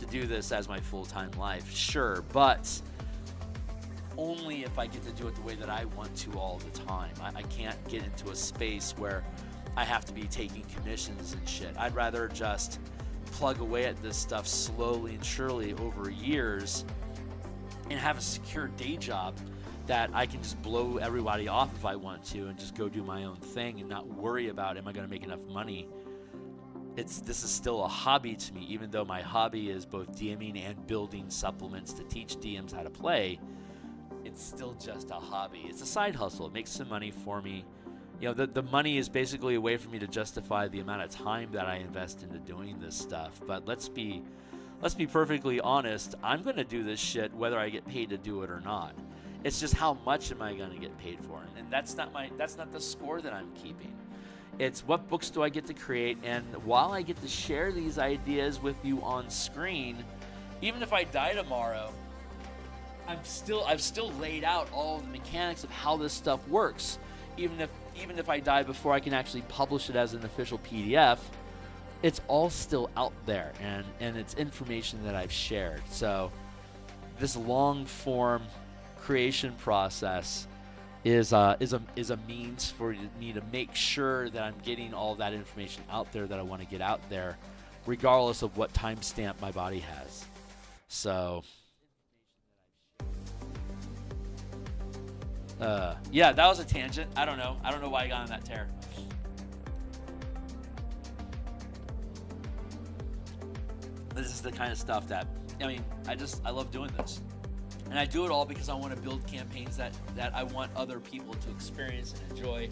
to do this as my full-time life, sure, but only if I get to do it the way that I want to all the time. I can't get into a space where I have to be taking commissions and shit. I'd rather just plug away at this stuff slowly and surely over years and have a secure day job that I can just blow everybody off if I want to and just go do my own thing and not worry about, am I going to make enough money? This is still a hobby to me, even though my hobby is both DMing and building supplements to teach DMs how to play. It's still just a hobby. It's a side hustle. It makes some money for me. The money is basically a way for me to justify the amount of time that I invest into doing this stuff. But let's be let's be perfectly honest, I'm going to do this shit whether I get paid to do it or not. It's just how much am I going to get paid for? And that's not the score that I'm keeping. It's what books do I get to create, and while I get to share these ideas with you on screen, even if I die tomorrow, I've still laid out all the mechanics of how this stuff works. Even if I die before I can actually publish it as an official PDF, it's all still out there, and it's information that I've shared. So this long form creation process is a means for me to make sure that I'm getting all that information out there that I want to get out there, regardless of what timestamp my body has. So yeah, that was a tangent. I don't know why I got on that tear. This is the kind of stuff that, I love doing this. And I do it all because I want to build campaigns that I want other people to experience and enjoy.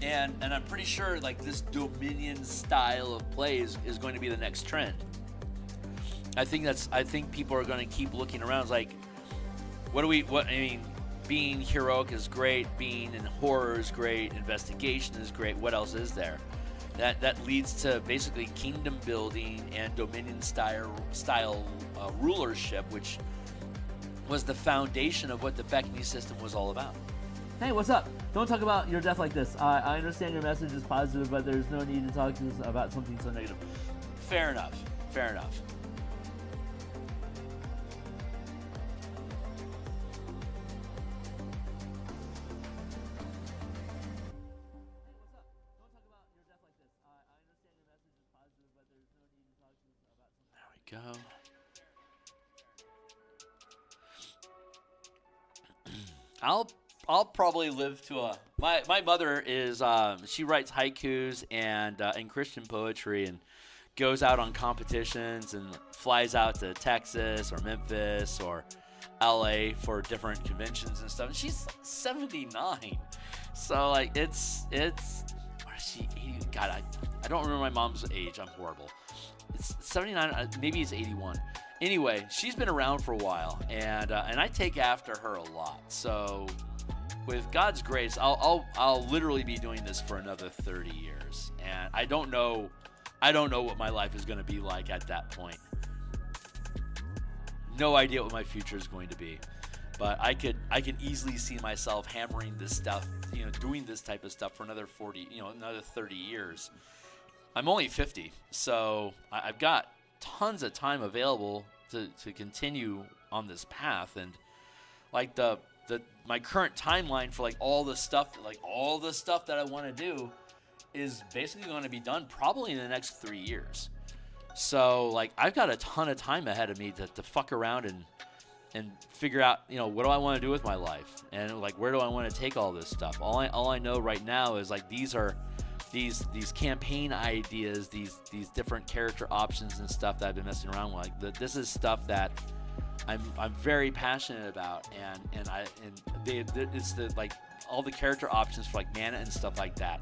and I'm pretty sure like this Dominion style of play is going to be the next trend. I think people are going to keep looking around. It's like, being heroic is great, being in horror is great, investigation is great. What else is there? That leads to basically kingdom building and Dominion style rulership, which was the foundation of what the Beckney system was all about. Hey, what's up? Don't talk about your death like this. I understand your message is positive, but there's no need to talk to us about something so negative. Fair enough. There we go. I'll probably live to my mother is she writes haikus and Christian poetry and goes out on competitions and flies out to Texas or Memphis or LA for different conventions and stuff. And she's 79. So like it's what is she? 80? God, I don't remember my mom's age. I'm horrible. It's 79, maybe it's 81. Anyway, she's been around for a while, and I take after her a lot. So, with God's grace, I'll literally be doing this for another 30 years, and I don't know what my life is going to be like at that point. No idea what my future is going to be, but I can easily see myself hammering this stuff, doing this type of stuff for another 30 years. I'm only 50, so I've got tons of time available to continue on this path, and like my current timeline for all the stuff that I want to do is basically going to be done probably in the next 3 years. So like I've got a ton of time ahead of me to fuck around and figure out what do I want to do with my life, and like where do I want to take all this stuff. All I know right now is like these campaign ideas, these different character options and stuff that I've been messing around with. Like this is stuff that I'm very passionate about, and it's all the character options for like mana and stuff like that.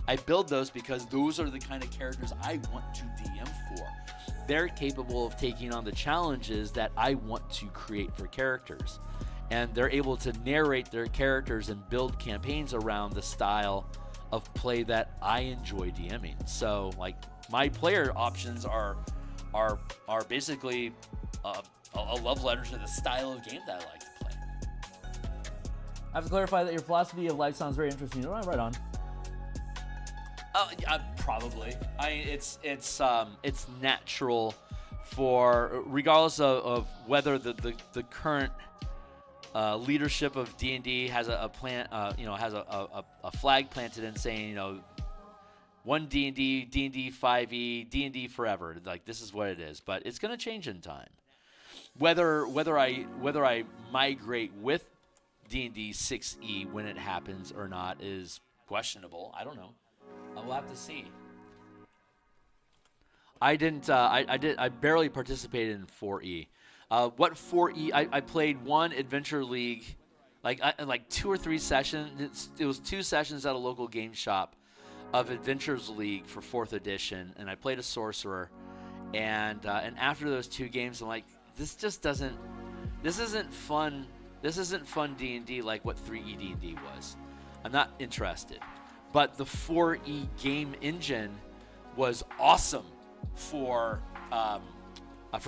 I build those because those are the kind of characters I want to DM for. They're capable of taking on the challenges that I want to create for characters, and they're able to narrate their characters and build campaigns around the style of play that I enjoy DMing. So like my player options are basically a love letter to the style of game that I like to play. I have to clarify that your philosophy of life sounds very interesting. You're right on. Probably. It's natural for regardless of whether the current leadership of D&D has a flag planted and saying, one D&D, D&D 5e, D&D forever. Like this is what it is, but it's going to change in time. Whether I migrate with D&D 6e when it happens or not is questionable. I don't know. I'll have to see. I barely participated in 4e. What 4e? I played one Adventure League, like 2 or 3 sessions. It was 2 sessions at a local game shop of Adventures League for 4th edition, and I played a sorcerer. And after those 2 games, I'm like, this isn't fun. This isn't fun D&D like what 3E D&D was. I'm not interested. But the 4E game engine was awesome for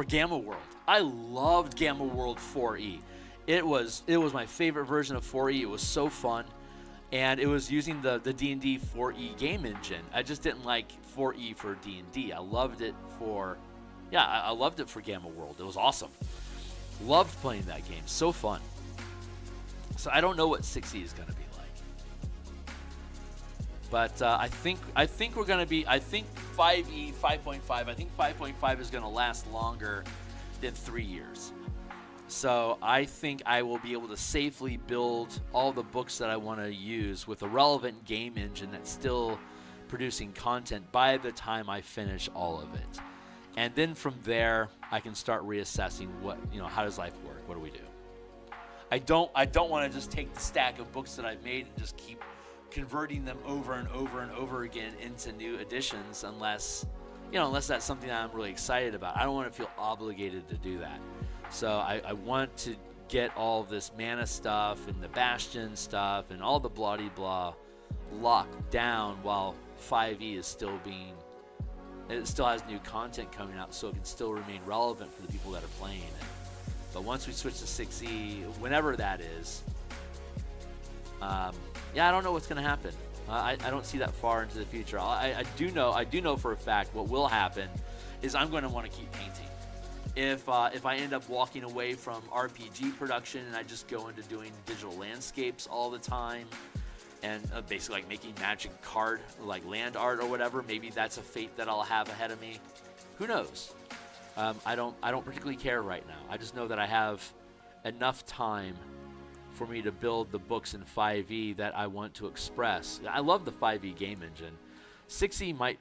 Gamma World. I loved Gamma World 4E. It was my favorite version of 4E. It was so fun, and it was using the D&D 4E game engine. I just didn't like 4E for D&D. I loved it for Gamma World. It was awesome. Loved playing that game. So fun. So I don't know what 6E is going to be like. But I think we're going to be. I think 5E 5.5. I think 5.5 is going to last longer than 3 years. So I think I will be able to safely build all the books that I want to use with a relevant game engine that's still producing content by the time I finish all of it. And then from there, I can start reassessing how does life work? What do we do? I don't want to just take the stack of books that I've made and just keep converting them over and over and over again into new editions unless that's something that I'm really excited about. I don't want to feel obligated to do that. So I want to get all this mana stuff and the Bastion stuff and all the blah-de-blah locked down while 5e is still it still has new content coming out, so it can still remain relevant for the people that are playing it. But once we switch to 6e, whenever that is, I don't know what's going to happen. I don't see that far into the future. I do know for a fact what will happen is I'm going to want to keep painting. If I end up walking away from RPG production and I just go into doing digital landscapes all the time and basically like making magic card like land art or whatever, maybe that's a fate that I'll have ahead of me. Who knows? I don't particularly care right now. I just know that I have enough time for me to build the books in 5e that I want to express. I love the 5e game engine. 6e might.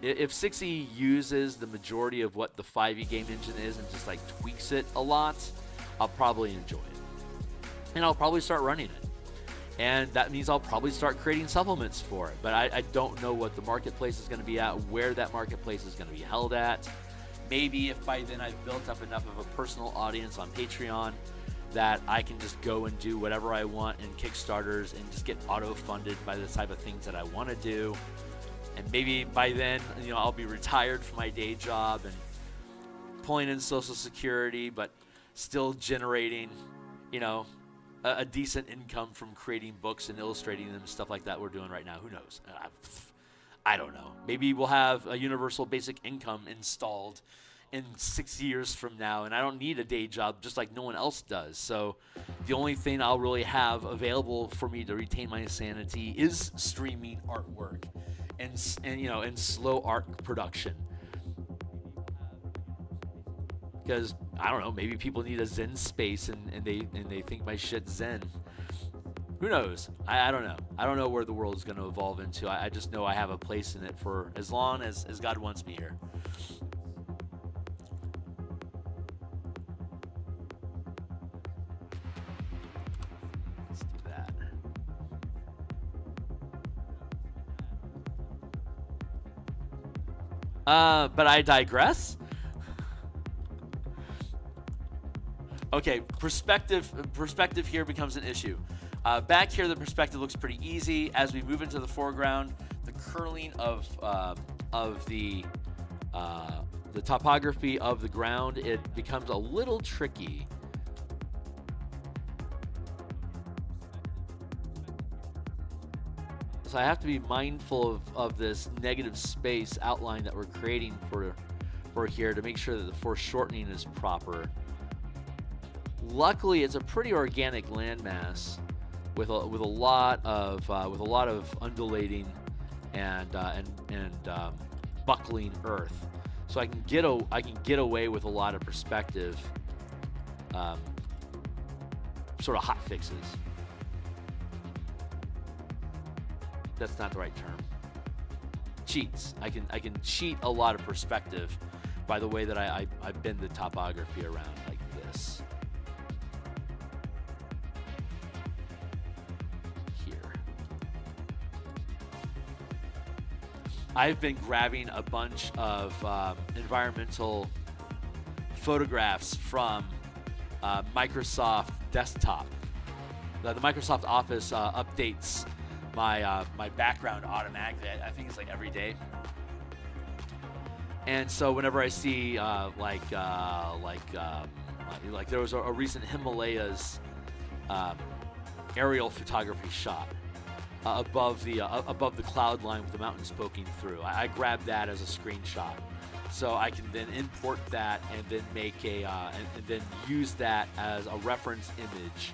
If 6e uses the majority of what the 5e game engine is and just like tweaks it a lot, I'll probably enjoy it. And I'll probably start running it. And that means I'll probably start creating supplements for it. But I don't know what the marketplace is going to be at, where that marketplace is going to be held at. Maybe if by then I've built up enough of a personal audience on Patreon that I can just go and do whatever I want in Kickstarters and just get auto-funded by the type of things that I want to do. And maybe by then, I'll be retired from my day job and pulling in Social Security, but still generating, a decent income from creating books and illustrating them, stuff like that we're doing right now. Who knows? I don't know. Maybe we'll have a universal basic income installed in 6 years from now, and I don't need a day job just like no one else does. So the only thing I'll really have available for me to retain my sanity is streaming artwork and slow art production. Because I don't know, maybe people need a Zen space and they think my shit's Zen. Who knows? I don't know. I don't know where the world is going to evolve into. I just know I have a place in it for as long as God wants me here. Let's do that. But I digress. Okay, perspective here becomes an issue. Back here, the perspective looks pretty easy. As we move into the foreground, the curling of the topography of the ground, it becomes a little tricky. So I have to be mindful of this negative space outline that we're creating for here to make sure that the foreshortening is proper. Luckily, it's a pretty organic landmass with a lot of undulating and buckling earth, so I can get away with a lot of perspective, sort of hot fixes. That's not the right term. Cheats. I can cheat a lot of perspective by the way that I bend the topography around like this. I've been grabbing a bunch of environmental photographs from Microsoft Desktop. The Microsoft Office updates my background automatically. I think it's like every day. And so whenever I see like there was a recent Himalayas aerial photography shot above the cloud line with the mountains poking through, I grab that as a screenshot, so I can then import that and then make and then use that as a reference image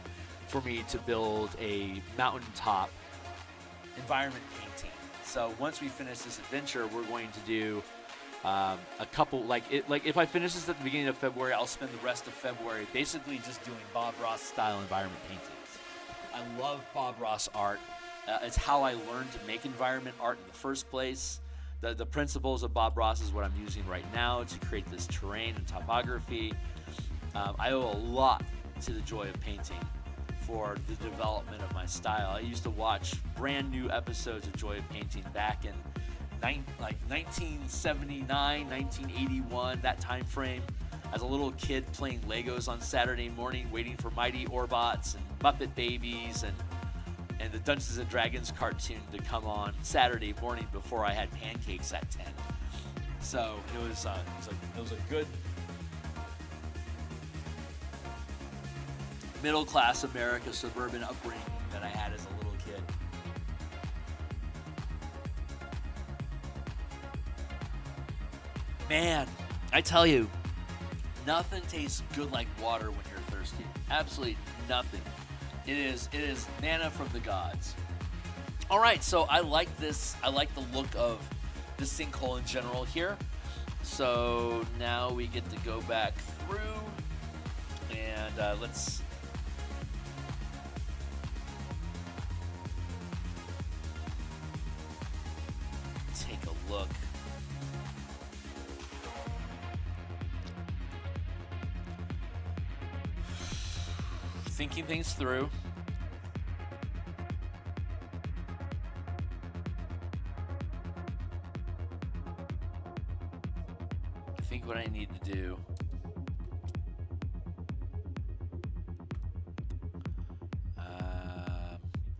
for me to build a mountaintop environment painting. So once we finish this adventure, we're going to do a couple, like if I finish this at the beginning of February, I'll spend the rest of February basically just doing Bob Ross style environment paintings. I love Bob Ross art. It's how I learned to make environment art in the first place. The principles of Bob Ross is what I'm using right now to create this terrain and topography. I owe a lot to the joy of painting for the development of my style. I used to watch brand new episodes of Joy of Painting back in 1979, 1981, that time frame, as a little kid playing Legos on Saturday morning, waiting for Mighty Orbots and Muppet Babies and the Dungeons and Dragons cartoon to come on Saturday morning before I had pancakes at 10. So it was a good middle-class America suburban upbringing that I had as a little kid. Man, I tell you, nothing tastes good like water when you're thirsty. Absolutely nothing. It is manna from the gods. All right, so I like this. I like the look of the sinkhole in general here. So now we get to go back through and let's take a look. Thinking things through. I think what I need to do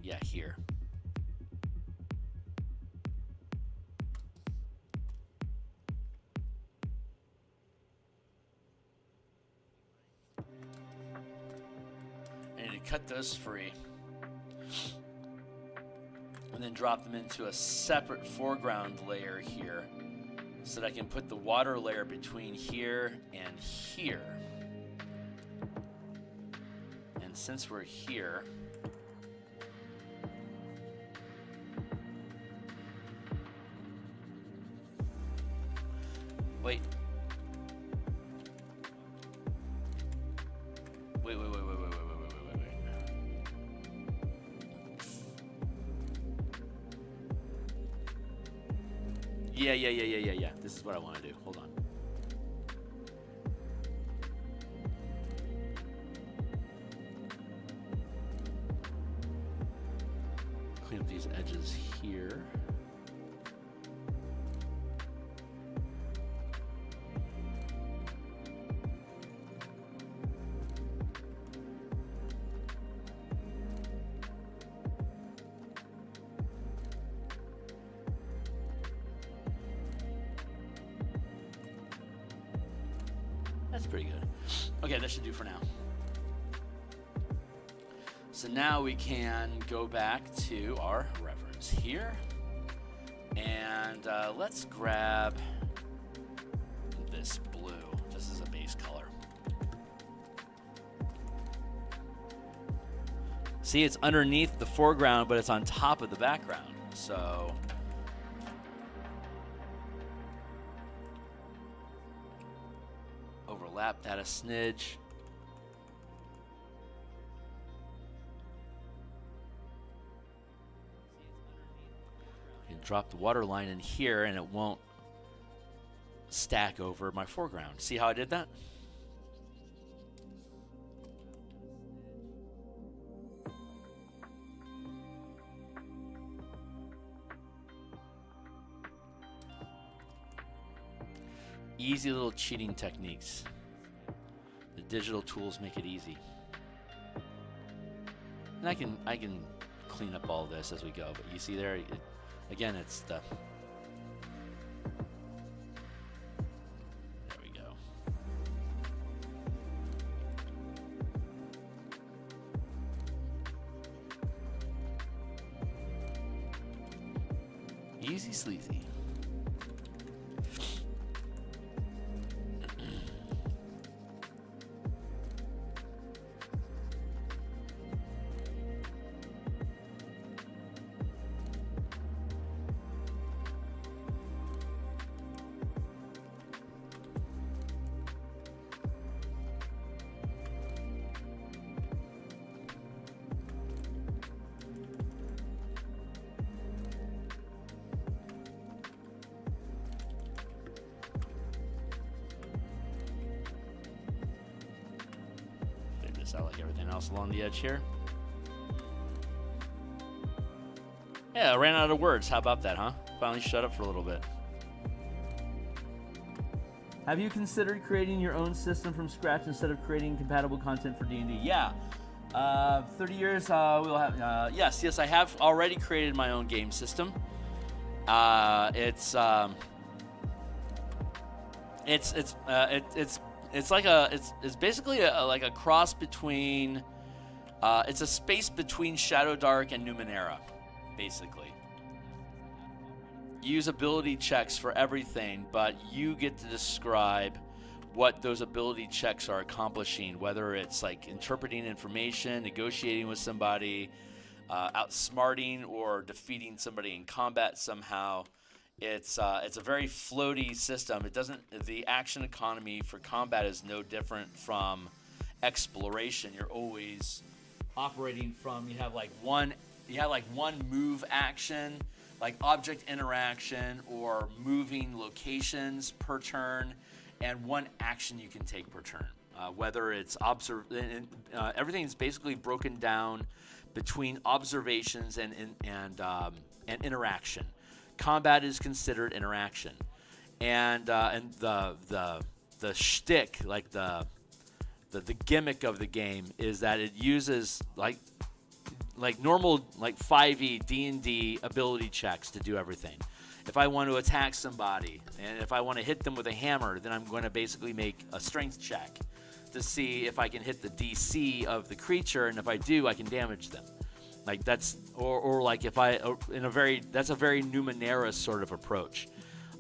yeah, here. Cut those free and then drop them into a separate foreground layer here so that I can put the water layer between here and here. And since we're here, wait. Yeah. This is what I want to do. Hold on. Clean up these edges here. That's pretty good. Okay, that should do for now. So now we can go back to our reference here. And let's grab this blue, just as a base color. See, it's underneath the foreground, but it's on top of the background. So overlap that a smidge. You can drop the water line in here and it won't stack over my foreground. See how I did that? Easy little cheating techniques. The digital tools make it easy. And I can clean up all this as we go, but you see there, again, it's the... There we go. Easy sleazy. Out like everything else along the edge here. Yeah, I ran out of words. How about that, huh? Finally shut up for a little bit. Have you considered creating your own system from scratch instead of creating compatible content for D&D? Yeah. 30 years, we'll have... Yes, I have already created my own game system. It's basically like a cross between it's a space between Shadow Dark and Numenera, basically. You use ability checks for everything, but you get to describe what those ability checks are accomplishing, whether it's like interpreting information, negotiating with somebody, outsmarting or defeating somebody in combat somehow. It's a very floaty system. The action economy for combat is no different from exploration. You're always operating from, you have one move action, like object interaction or moving locations per turn, and one action you can take per turn. Whether it's everything's basically broken down between observations and interaction. Combat is considered interaction, and the shtick, like the gimmick of the game, is that it uses like normal 5e D&D ability checks to do everything. If I want to attack somebody and if I want to hit them with a hammer, then I'm going to basically make a strength check to see if I can hit the DC of the creature, and if I do, I can damage them. Like that's, or like if that's a very Numenera sort of approach.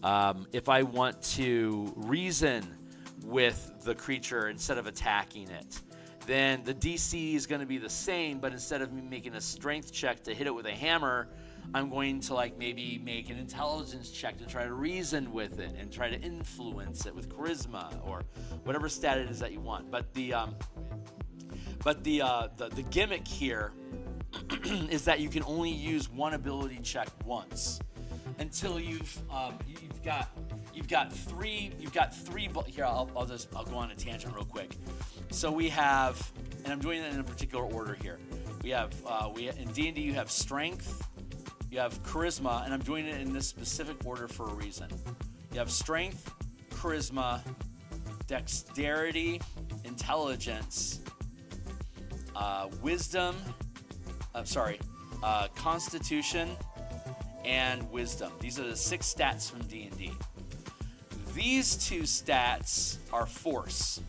If I want to reason with the creature instead of attacking it, then the DC is going to be the same, but instead of me making a strength check to hit it with a hammer, I'm going to maybe make an intelligence check to try to reason with it and try to influence it with charisma or whatever stat it is that you want. But the gimmick here is that you can only use one ability check once until you've got three. Here, I'll go on a tangent real quick. So we have, and I'm doing it in a particular order here. We have in D&D you have strength, you have charisma, and I'm doing it in this specific order for a reason. You have strength, charisma, dexterity, intelligence, constitution, and wisdom. These are the 6 stats from D&D. These 2 stats are force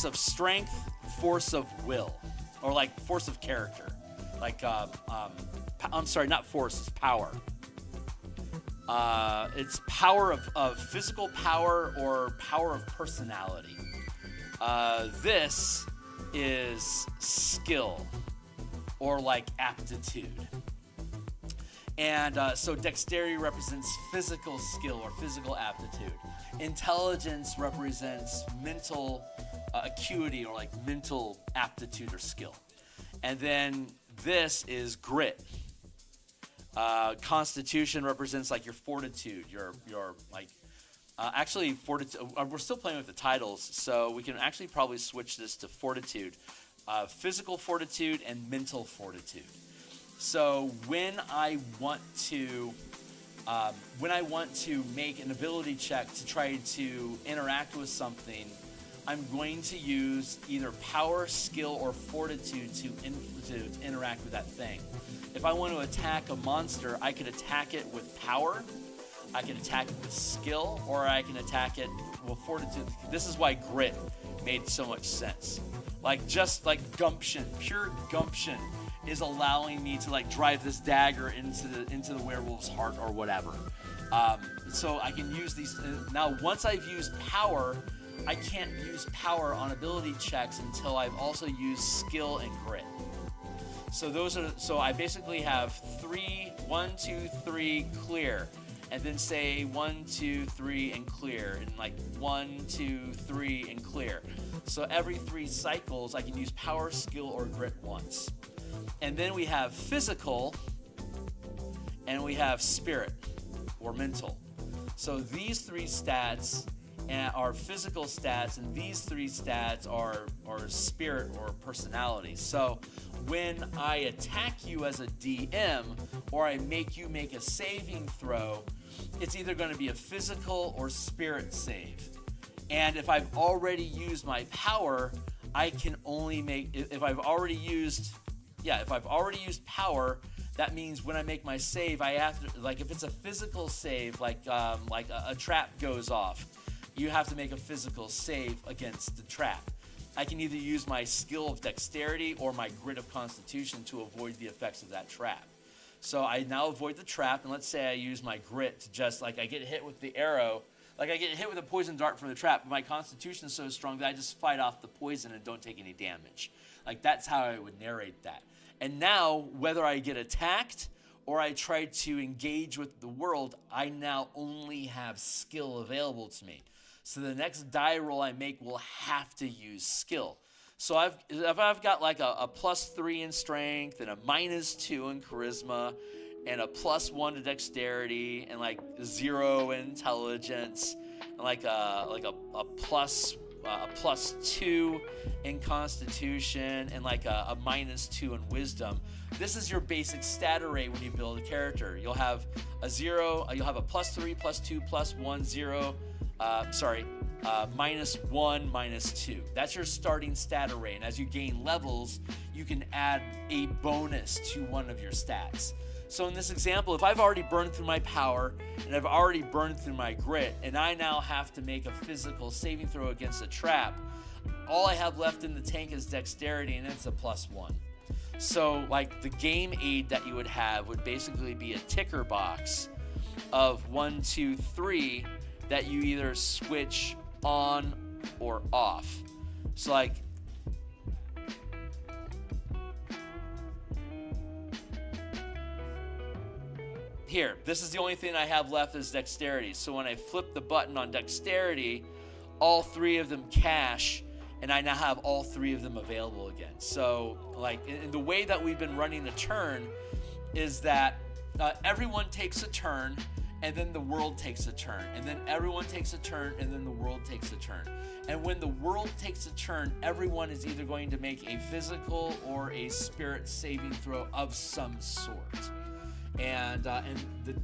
of strength, force of will, or like force of character. I'm sorry, not force, it's power. It's power of physical power or power of personality. This is skill or like aptitude. And so dexterity represents physical skill or physical aptitude. Intelligence represents mental acuity or like mental aptitude or skill. And then this is grit. Constitution represents like your fortitude, your like actually fortitude. We're still playing with the titles, so we can actually probably switch this to fortitude, physical fortitude and mental fortitude. So when I want to When I want to make an ability check to try to interact with something, I'm going to use either power, skill, or fortitude to interact with that thing. If I want to attack a monster, I could attack it with power, I can attack it with skill, or I can attack it with fortitude. This is why grit made so much sense. Like, just like gumption, pure gumption is allowing me to like drive this dagger into the werewolf's heart or whatever. So I can use these. Now, once I've used power, I can't use power on ability checks until I've also used skill and grit. So I basically have 1, 2, 3 clear, and then say 1, 2, 3 and clear, and like 1, 2, 3 and clear. So every 3 cycles I can use power, skill, or grit once. And then we have physical, and we have spirit or mental. So these 3 stats are physical stats, and these 3 stats are spirit or personality. So when I attack you as a DM, or I make you make a saving throw, it's either going to be a physical or spirit save. And if I've already used my power, I can only make, if I've already used power, that means when I make my save, I have to, like if it's a physical save, like a trap goes off, you have to make a physical save against the trap. I can either use my skill of dexterity or my grit of constitution to avoid the effects of that trap. So I now avoid the trap, and let's say I use my grit to just, like, I get hit with the arrow, like I get hit with a poison dart from the trap, but my constitution is so strong that I just fight off the poison and don't take any damage. Like, that's how I would narrate that. And now, whether I get attacked or I try to engage with the world, I now only have skill available to me. So the next die roll I make will have to use skill. So if I've got like a +3 in strength and a -2 in charisma and a +1 to dexterity and like 0 in intelligence and like a +2 in constitution and like a -2 in wisdom. This is your basic stat array when you build a character. You'll have a 0, you'll have a +3, +2, +1, 0. -1, -2. That's your starting stat array. And as you gain levels, you can add a bonus to one of your stats. So in this example, if I've already burned through my power and I've already burned through my grit, and I now have to make a physical saving throw against a trap, all I have left in the tank is dexterity, and it's a +1. So like the game aid that you would have would basically be a ticker box of 1, 2, 3 that you either switch on or off. So like here, this is the only thing I have left is dexterity. So when I flip the button on dexterity, all 3 of them cache, and I now have all 3 of them available again. So like in the way that we've been running the turn is that everyone takes a turn, and then the world takes a turn, and then everyone takes a turn, and then the world takes a turn. And when the world takes a turn, everyone is either going to make a physical or a spirit saving throw of some sort. And the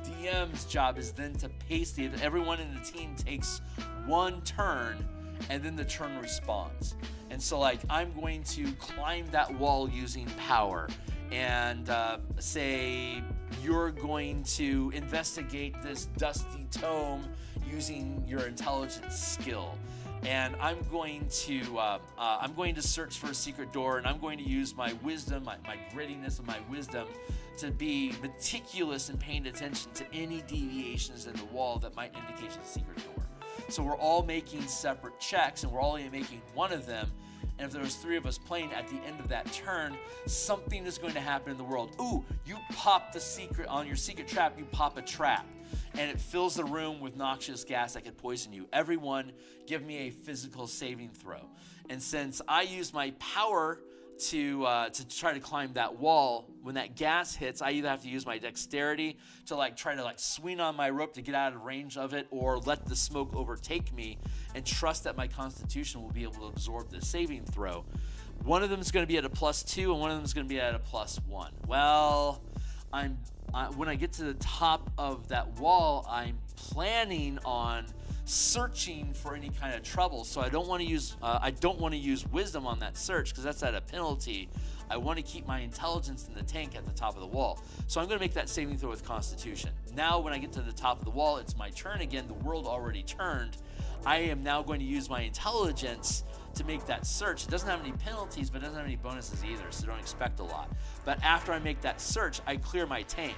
DM's job is then to pace everyone in the team takes 1 turn, and then the turn responds. And so like I'm going to climb that wall using power, and say you're going to investigate this dusty tome using your intelligence skill, and I'm going to search for a secret door, and I'm going to use my wisdom, my grittiness of my wisdom, to be meticulous in paying attention to any deviations in the wall that might indicate a secret door. So we're all making separate checks, and we're all only making one of them. And if there's 3 of us playing, at the end of that turn, something is going to happen in the world. Ooh, you pop the secret on your secret trap, you pop a trap, and it fills the room with noxious gas that could poison you. Everyone give me a physical saving throw. And since I use my power to try to climb that wall, when that gas hits, I either have to use my dexterity to like try to like swing on my rope to get out of range of it, or let the smoke overtake me and trust that my constitution will be able to absorb the saving throw. One of them is going to be at a +2 and one of them is going to be at a +1. Well, I'm when I get to the top of that wall, I'm planning on searching for any kind of trouble. So I don't want to use wisdom on that search because that's at a penalty. I want to keep my intelligence in the tank at the top of the wall. So I'm going to make that saving throw with Constitution. Now when I get to the top of the wall, it's my turn again. The world already turned. I am now going to use my intelligence to make that search. It doesn't have any penalties, but it doesn't have any bonuses either, so don't expect a lot. But after I make that search, I clear my tank.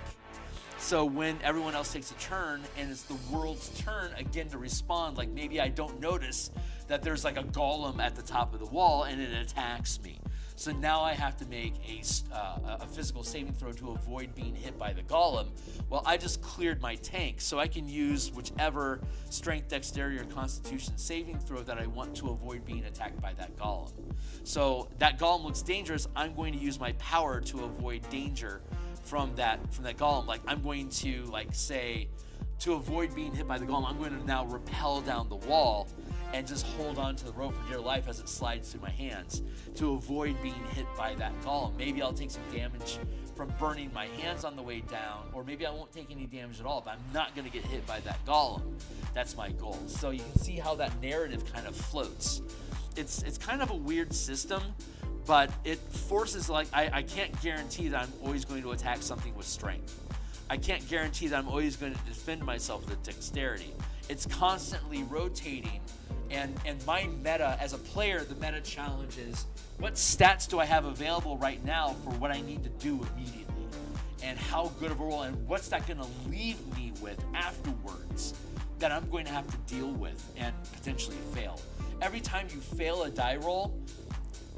So when everyone else takes a turn and it's the world's turn again to respond, like maybe I don't notice that there's like a golem at the top of the wall and it attacks me. So now I have to make a physical saving throw to avoid being hit by the golem. Well, I just cleared my tank, so I can use whichever strength, dexterity, or constitution saving throw that I want to avoid being attacked by that golem. So that golem looks dangerous. I'm going to use my power to avoid danger from that golem. Like I'm going to say, to avoid being hit by the golem, I'm going to now rappel down the wall and just hold on to the rope for dear life as it slides through my hands to avoid being hit by that golem. Maybe I'll take some damage from burning my hands on the way down, or maybe I won't take any damage at all, but I'm not going to get hit by that golem. That's my goal. So you can see how that narrative kind of floats. It's kind of a weird system, but it forces, I can't guarantee that I'm always going to attack something with strength. I can't guarantee that I'm always going to defend myself with dexterity. It's constantly rotating. And my meta, as a player, the meta challenge is, what stats do I have available right now for what I need to do immediately? And how good of a roll, and what's that going to leave me with afterwards that I'm going to have to deal with and potentially fail? Every time you fail a die roll,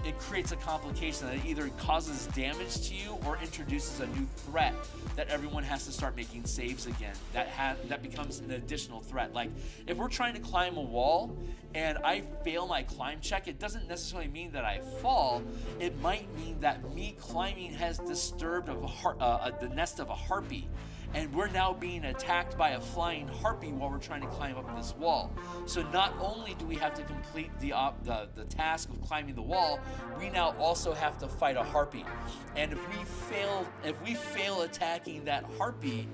it creates a complication that either causes damage to you or introduces a new threat that everyone has to start making saves again. That becomes an additional threat. Like if we're trying to climb a wall and I fail my climb check, it doesn't necessarily mean that I fall. It might mean that me climbing has disturbed the nest of a harpy. And we're now being attacked by a flying harpy while we're trying to climb up this wall. So not only do we have to complete the task of climbing the wall, we now also have to fight a harpy. And if we fail attacking that harpy,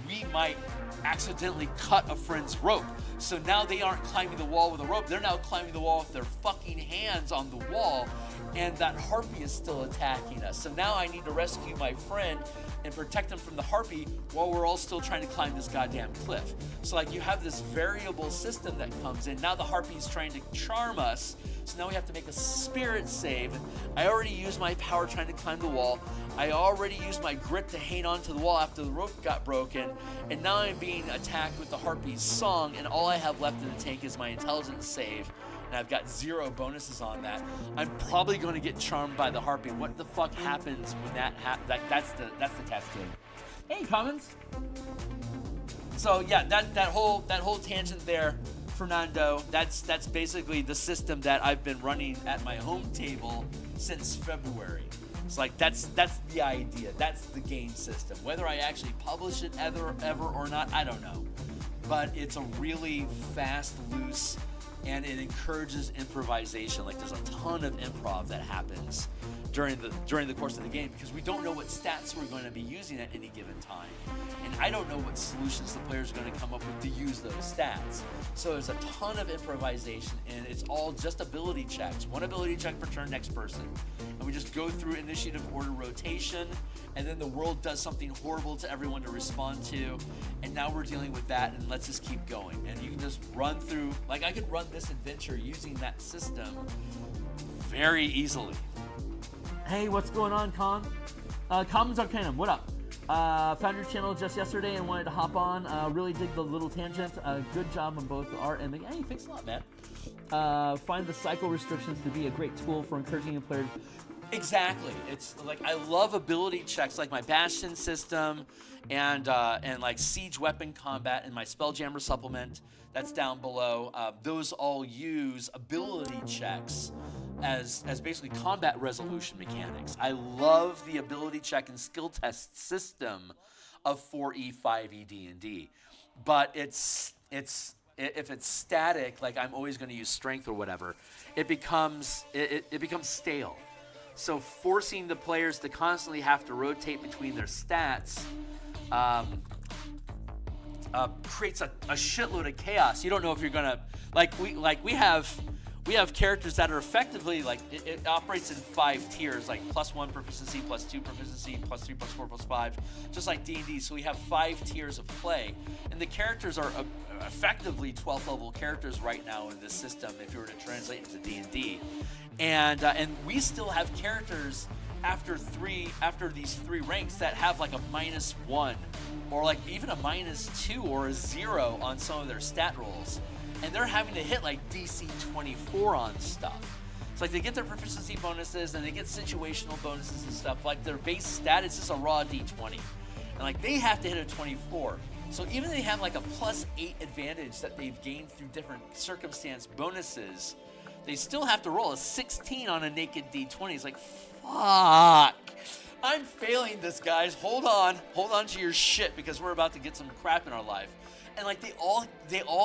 we might accidentally cut a friend's rope. So now they aren't climbing the wall with a rope, they're now climbing the wall with their fucking hands on the wall, and that harpy is still attacking us. So now I need to rescue my friend and protect them from the harpy while we're all still trying to climb this goddamn cliff. So you have this variable system that comes in. Now the harpy's trying to charm us, so now we have to make a spirit save. I already used my power trying to climb the wall. I already used my grit to hang on to the wall after the rope got broken, and now I'm being attacked with the harpy's song, and all I have left in the tank is my intelligence save, and I've got 0 bonuses on that. I'm probably going to get charmed by the harpy. What the fuck happens when that happens? That's the test. Hey, Commons. So yeah, that whole tangent there, Fernando. That's basically the system that I've been running at my home table since February. It's that's the idea. That's the game system. Whether I actually publish it ever or not, I don't know. But it's a really fast, loose, and it encourages improvisation. There's a ton of improv that happens during the course of the game because we don't know what stats we're going to be using at any given time. And I don't know what solutions the players are going to come up with to use those stats. So there's a ton of improvisation, and it's all just ability checks. One ability check per turn, next person. And we just go through initiative order rotation, and then the world does something horrible to everyone to respond to, and now we're dealing with that, and let's just keep going. And you can just run through, I could run this adventure using that system very easily. Hey, what's going on, Con? Commons Arcanum, what up? Found your channel just yesterday and wanted to hop on. Really dig the little tangent. Good job on both the art and the... Hey, thanks a lot, man. Find the cycle restrictions to be a great tool for encouraging a player. Exactly. It's I love ability checks, like my Bastion system and Siege weapon combat and my Spelljammer supplement that's down below. Those all use ability checks as basically combat resolution mechanics. I love the ability check and skill test system of 4E, 5E D&D, but if it's static, I'm always going to use strength or whatever, it becomes stale. So forcing the players to constantly have to rotate between their stats creates a shitload of chaos. You don't know if you're gonna we have characters that are effectively it operates in 5 tiers, like +1 proficiency, +2 proficiency, +3, +4, +5, just like D&D. So we have 5 tiers of play, and the characters are effectively 12th level characters right now in this system if you were to translate into D&D. And we still have characters after these 3 ranks that have like a -1 or like even a -2 or a 0 on some of their stat rolls, and they're having to hit like DC 24 on stuff. It's like they get their proficiency bonuses and they get situational bonuses and stuff. Like their base stat is just a raw D20, and like they have to hit a 24. So even if they have like a +8 advantage that they've gained through different circumstance bonuses, they still have to roll a 16 on a naked D20. It's like, fuck. I'm failing this, guys. Hold on to your shit, because we're about to get some crap in our life. And like they all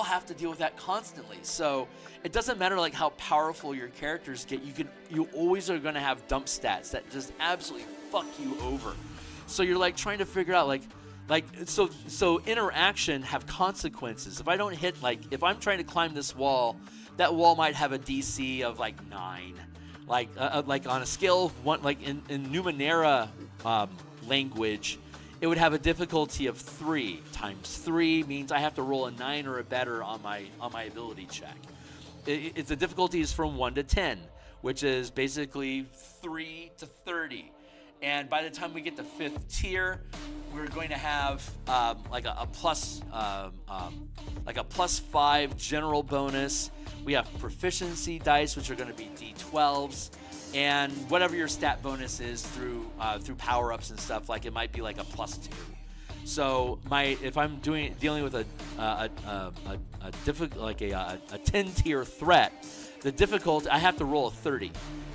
have to deal with that constantly. So it doesn't matter like how powerful your characters get. You always are going to have dump stats that just absolutely fuck you over. So you're like trying to figure out so interaction have consequences. If I don't hit, if I'm trying to climb this wall, that wall might have a DC of like 9. Like on a scale of 1, like in Numenera language, it would have a difficulty of 3. Times 3 means I have to roll a 9 or a better on my ability check. The difficulty is from 1 to 10, which is basically 3 to 30. And by the time we get to 5th tier, we're going to have like a +5 general bonus. We have proficiency dice, which are going to be D12s, and whatever your stat bonus is through power-ups and stuff. Like it might be like a +2. So if I'm dealing with a 10-tier threat, the difficulty, I have to roll a 30.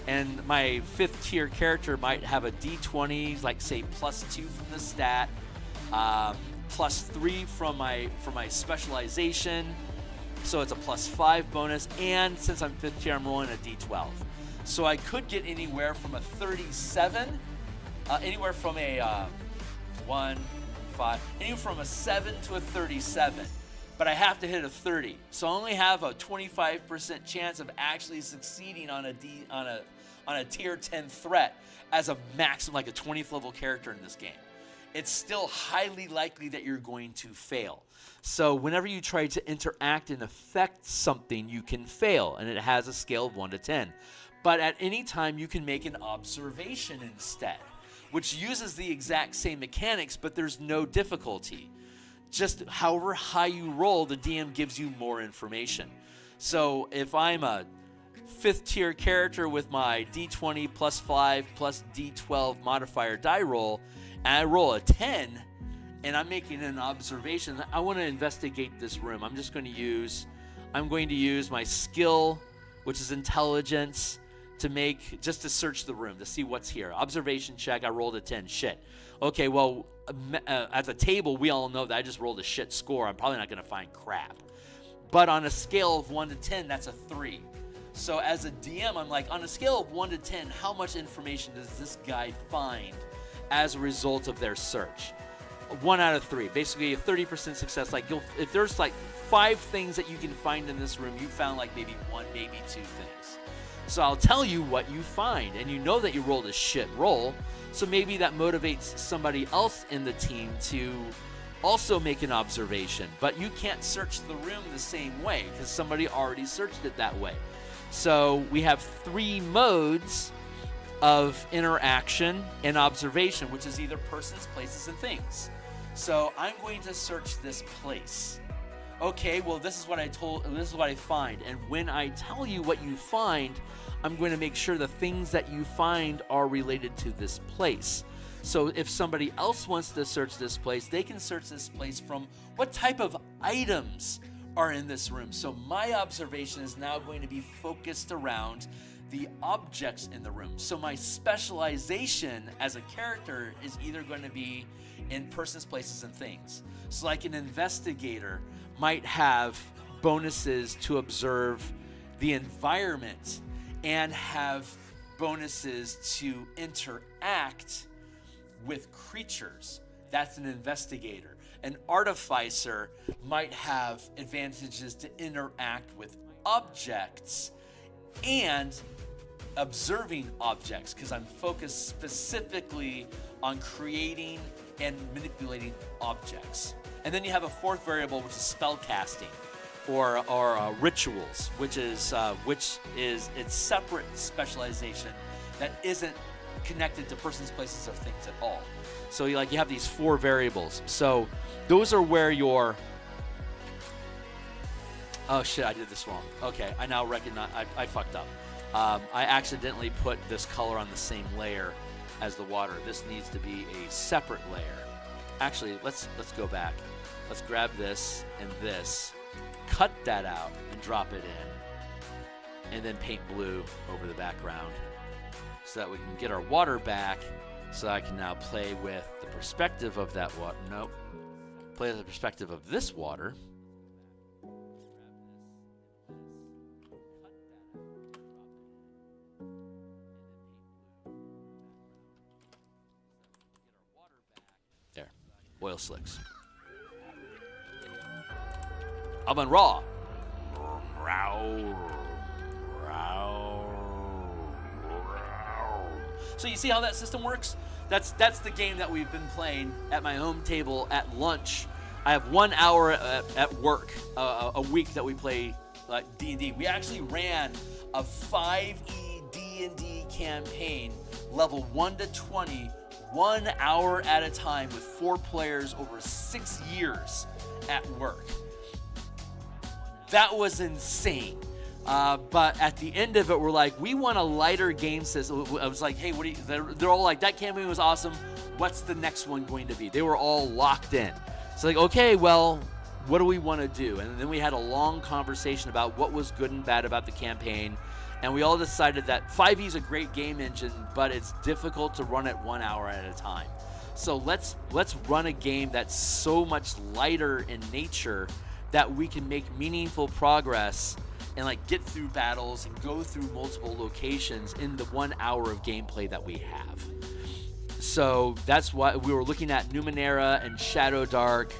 And my 5th tier character might have a D20, like say +2 from the stat, +3 from my specialization, so it's a +5 bonus. And since I'm 5th tier, I'm rolling a D12. So I could get anywhere from a 37, anywhere from a 1, 5, anywhere from a 7 to a 37. But I have to hit a 30, so I only have a 25% chance of actually succeeding on a tier 10 threat as a maximum, like a 20th level character in this game. It's still highly likely that you're going to fail. So whenever you try to interact and affect something, you can fail, and it has a scale of 1 to 10. But at any time, you can make an observation instead, which uses the exact same mechanics, but there's no difficulty. Just however high you roll, the DM gives you more information. So if I'm a 5th tier character with my D20 +5 plus D12 modifier die roll, and I roll a 10, and I'm making an observation, I want to investigate this room. I'm going to use my skill, which is intelligence, to search the room, to see what's here. Observation check, I rolled a 10. Shit. Okay, well, at the table, we all know that I just rolled a shit score. I'm probably not going to find crap. But on a scale of 1 to 10, that's a 3. So as a DM, I'm like, on a scale of 1 to 10, how much information does this guy find as a result of their search? 1 out of 3. Basically, a 30% success. Like, if there's like 5 things that you can find in this room, you found like maybe 1, maybe 2 things. So I'll tell you what you find, and you know that you rolled a shit roll, so maybe that motivates somebody else in the team to also make an observation. But you can't search the room the same way, because somebody already searched it that way. So we have 3 modes of interaction and observation, which is either persons, places, and things. So I'm going to search this place. Okay, well, this is what I find. And when I tell you what you find, I'm going to make sure the things that you find are related to this place. So if somebody else wants to search this place, they can search this place from what type of items are in this room. So my observation is now going to be focused around the objects in the room. So my specialization as a character is either going to be in persons, places, and things. So like an investigator might have bonuses to observe the environment and have bonuses to interact with creatures That's an investigator. An artificer might have advantages to interact with objects and observing objects, because I'm focused specifically on creating and manipulating objects. And then you have a fourth variable, which is spell casting, or rituals, which is its separate specialization that isn't connected to persons, places, or things at all. So you have these four variables. So those are where your oh shit, I did this wrong. Okay, I now recognize I fucked up. I accidentally put this color on the same layer as the water. This needs to be a separate layer. Actually, let's go back. Let's grab this and this, cut that out and drop it in, and then paint blue over the background so that we can get our water back, so I can now play with the perspective of that water. Nope. Play with the perspective of this water. There. Oil slicks. Amon Ra. So you see how that system works? That's the game that we've been playing at my home table at lunch. I have 1 hour at work a week that we play D&D. We actually ran a 5e D&D campaign, level 1 to 20, 1 hour at a time with 4 players over 6 years at work. That was insane. But at the end of it, we're like, we want a lighter game system. I was like, hey, what do you, they're all like, that campaign was awesome. What's the next one going to be? They were all locked in. So like, okay, well, what do we want to do? And then we had a long conversation about what was good and bad about the campaign. And we all decided that 5e is a great game engine, but it's difficult to run it 1 hour at a time. So let's run a game that's so much lighter in nature that we can make meaningful progress and get through battles and go through multiple locations in the 1 hour of gameplay that we have. So that's why we were looking at Numenera and Shadow Dark,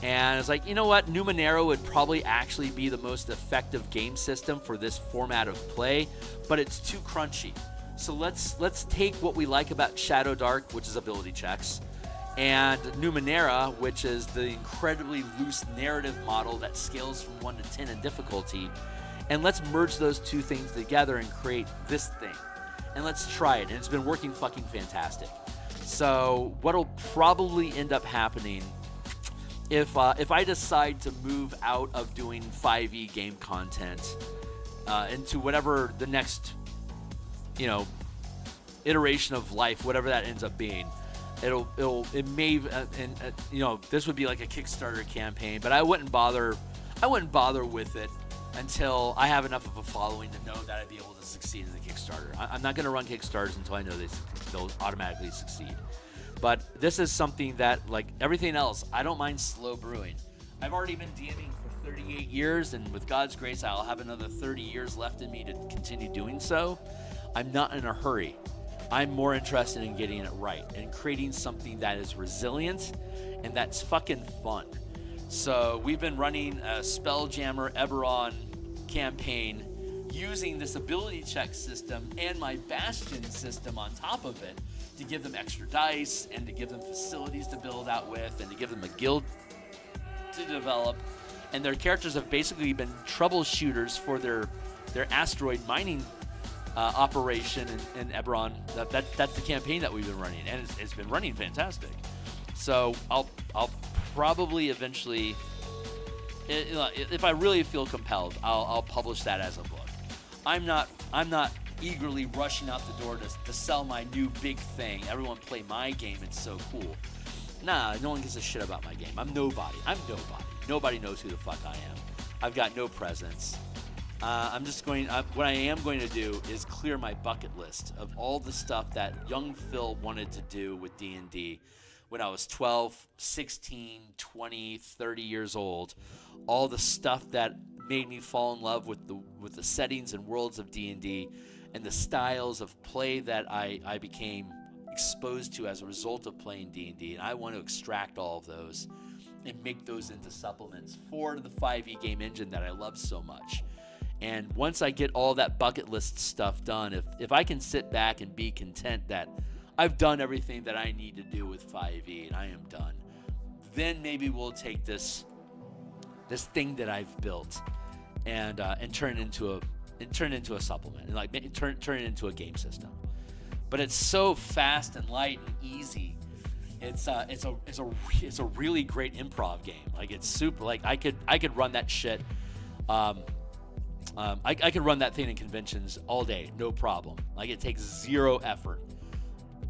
and it's like, you know what, Numenera would probably actually be the most effective game system for this format of play, but it's too crunchy. So let's take what we like about Shadow Dark, which is ability checks, and Numenera, which is the incredibly loose narrative model that scales from 1 to 10 in difficulty, and let's merge those two things together and create this thing. And let's try it. And it's been working fucking fantastic. So what'll probably end up happening if I decide to move out of doing 5e game content into whatever the next, iteration of life, whatever that ends up being, it may this would be like a Kickstarter campaign, but I wouldn't bother with it until I have enough of a following to know that I'd be able to succeed in the Kickstarter. I'm not going to run Kickstarters until I know they'll automatically succeed. But this is something that, like everything else, I don't mind slow brewing. I've already been DMing for 38 years, and with God's grace, I'll have another 30 years left in me to continue doing so. I'm not in a hurry. I'm more interested in getting it right and creating something that is resilient and that's fucking fun. So we've been running a Spelljammer Eberron campaign using this ability check system and my Bastion system on top of it to give them extra dice and to give them facilities to build out with and to give them a guild to develop. And their characters have basically been troubleshooters for their asteroid mining operation in Eberron. That's the campaign that we've been running, and it's been running fantastic. So I'll probably eventually, if I really feel compelled, I'll publish that as a book. I'm not eagerly rushing out the door to sell my new big thing. Everyone play my game, it's so cool. Nah, no one gives a shit about my game. I'm nobody. Nobody knows who the fuck I am. I've got no presence. What I am going to do is clear my bucket list of all the stuff that young Phil wanted to do with D&D when I was 12, 16, 20, 30 years old. All the stuff that made me fall in love with the settings and worlds of D&D and the styles of play that I became exposed to as a result of playing D&D, and I want to extract all of those and make those into supplements for the 5e game engine that I love so much. And once I get all that bucket list stuff done, if I can sit back and be content that I've done everything that I need to do with 5e and I am done, then maybe we'll take this thing that I've built and turn it into a supplement, and like turn it into a game system. But it's so fast and light and easy. It's a really great improv game. Like, it's super. Like, I could run that shit. I could run that thing in conventions all day, no problem. Like, it takes zero effort.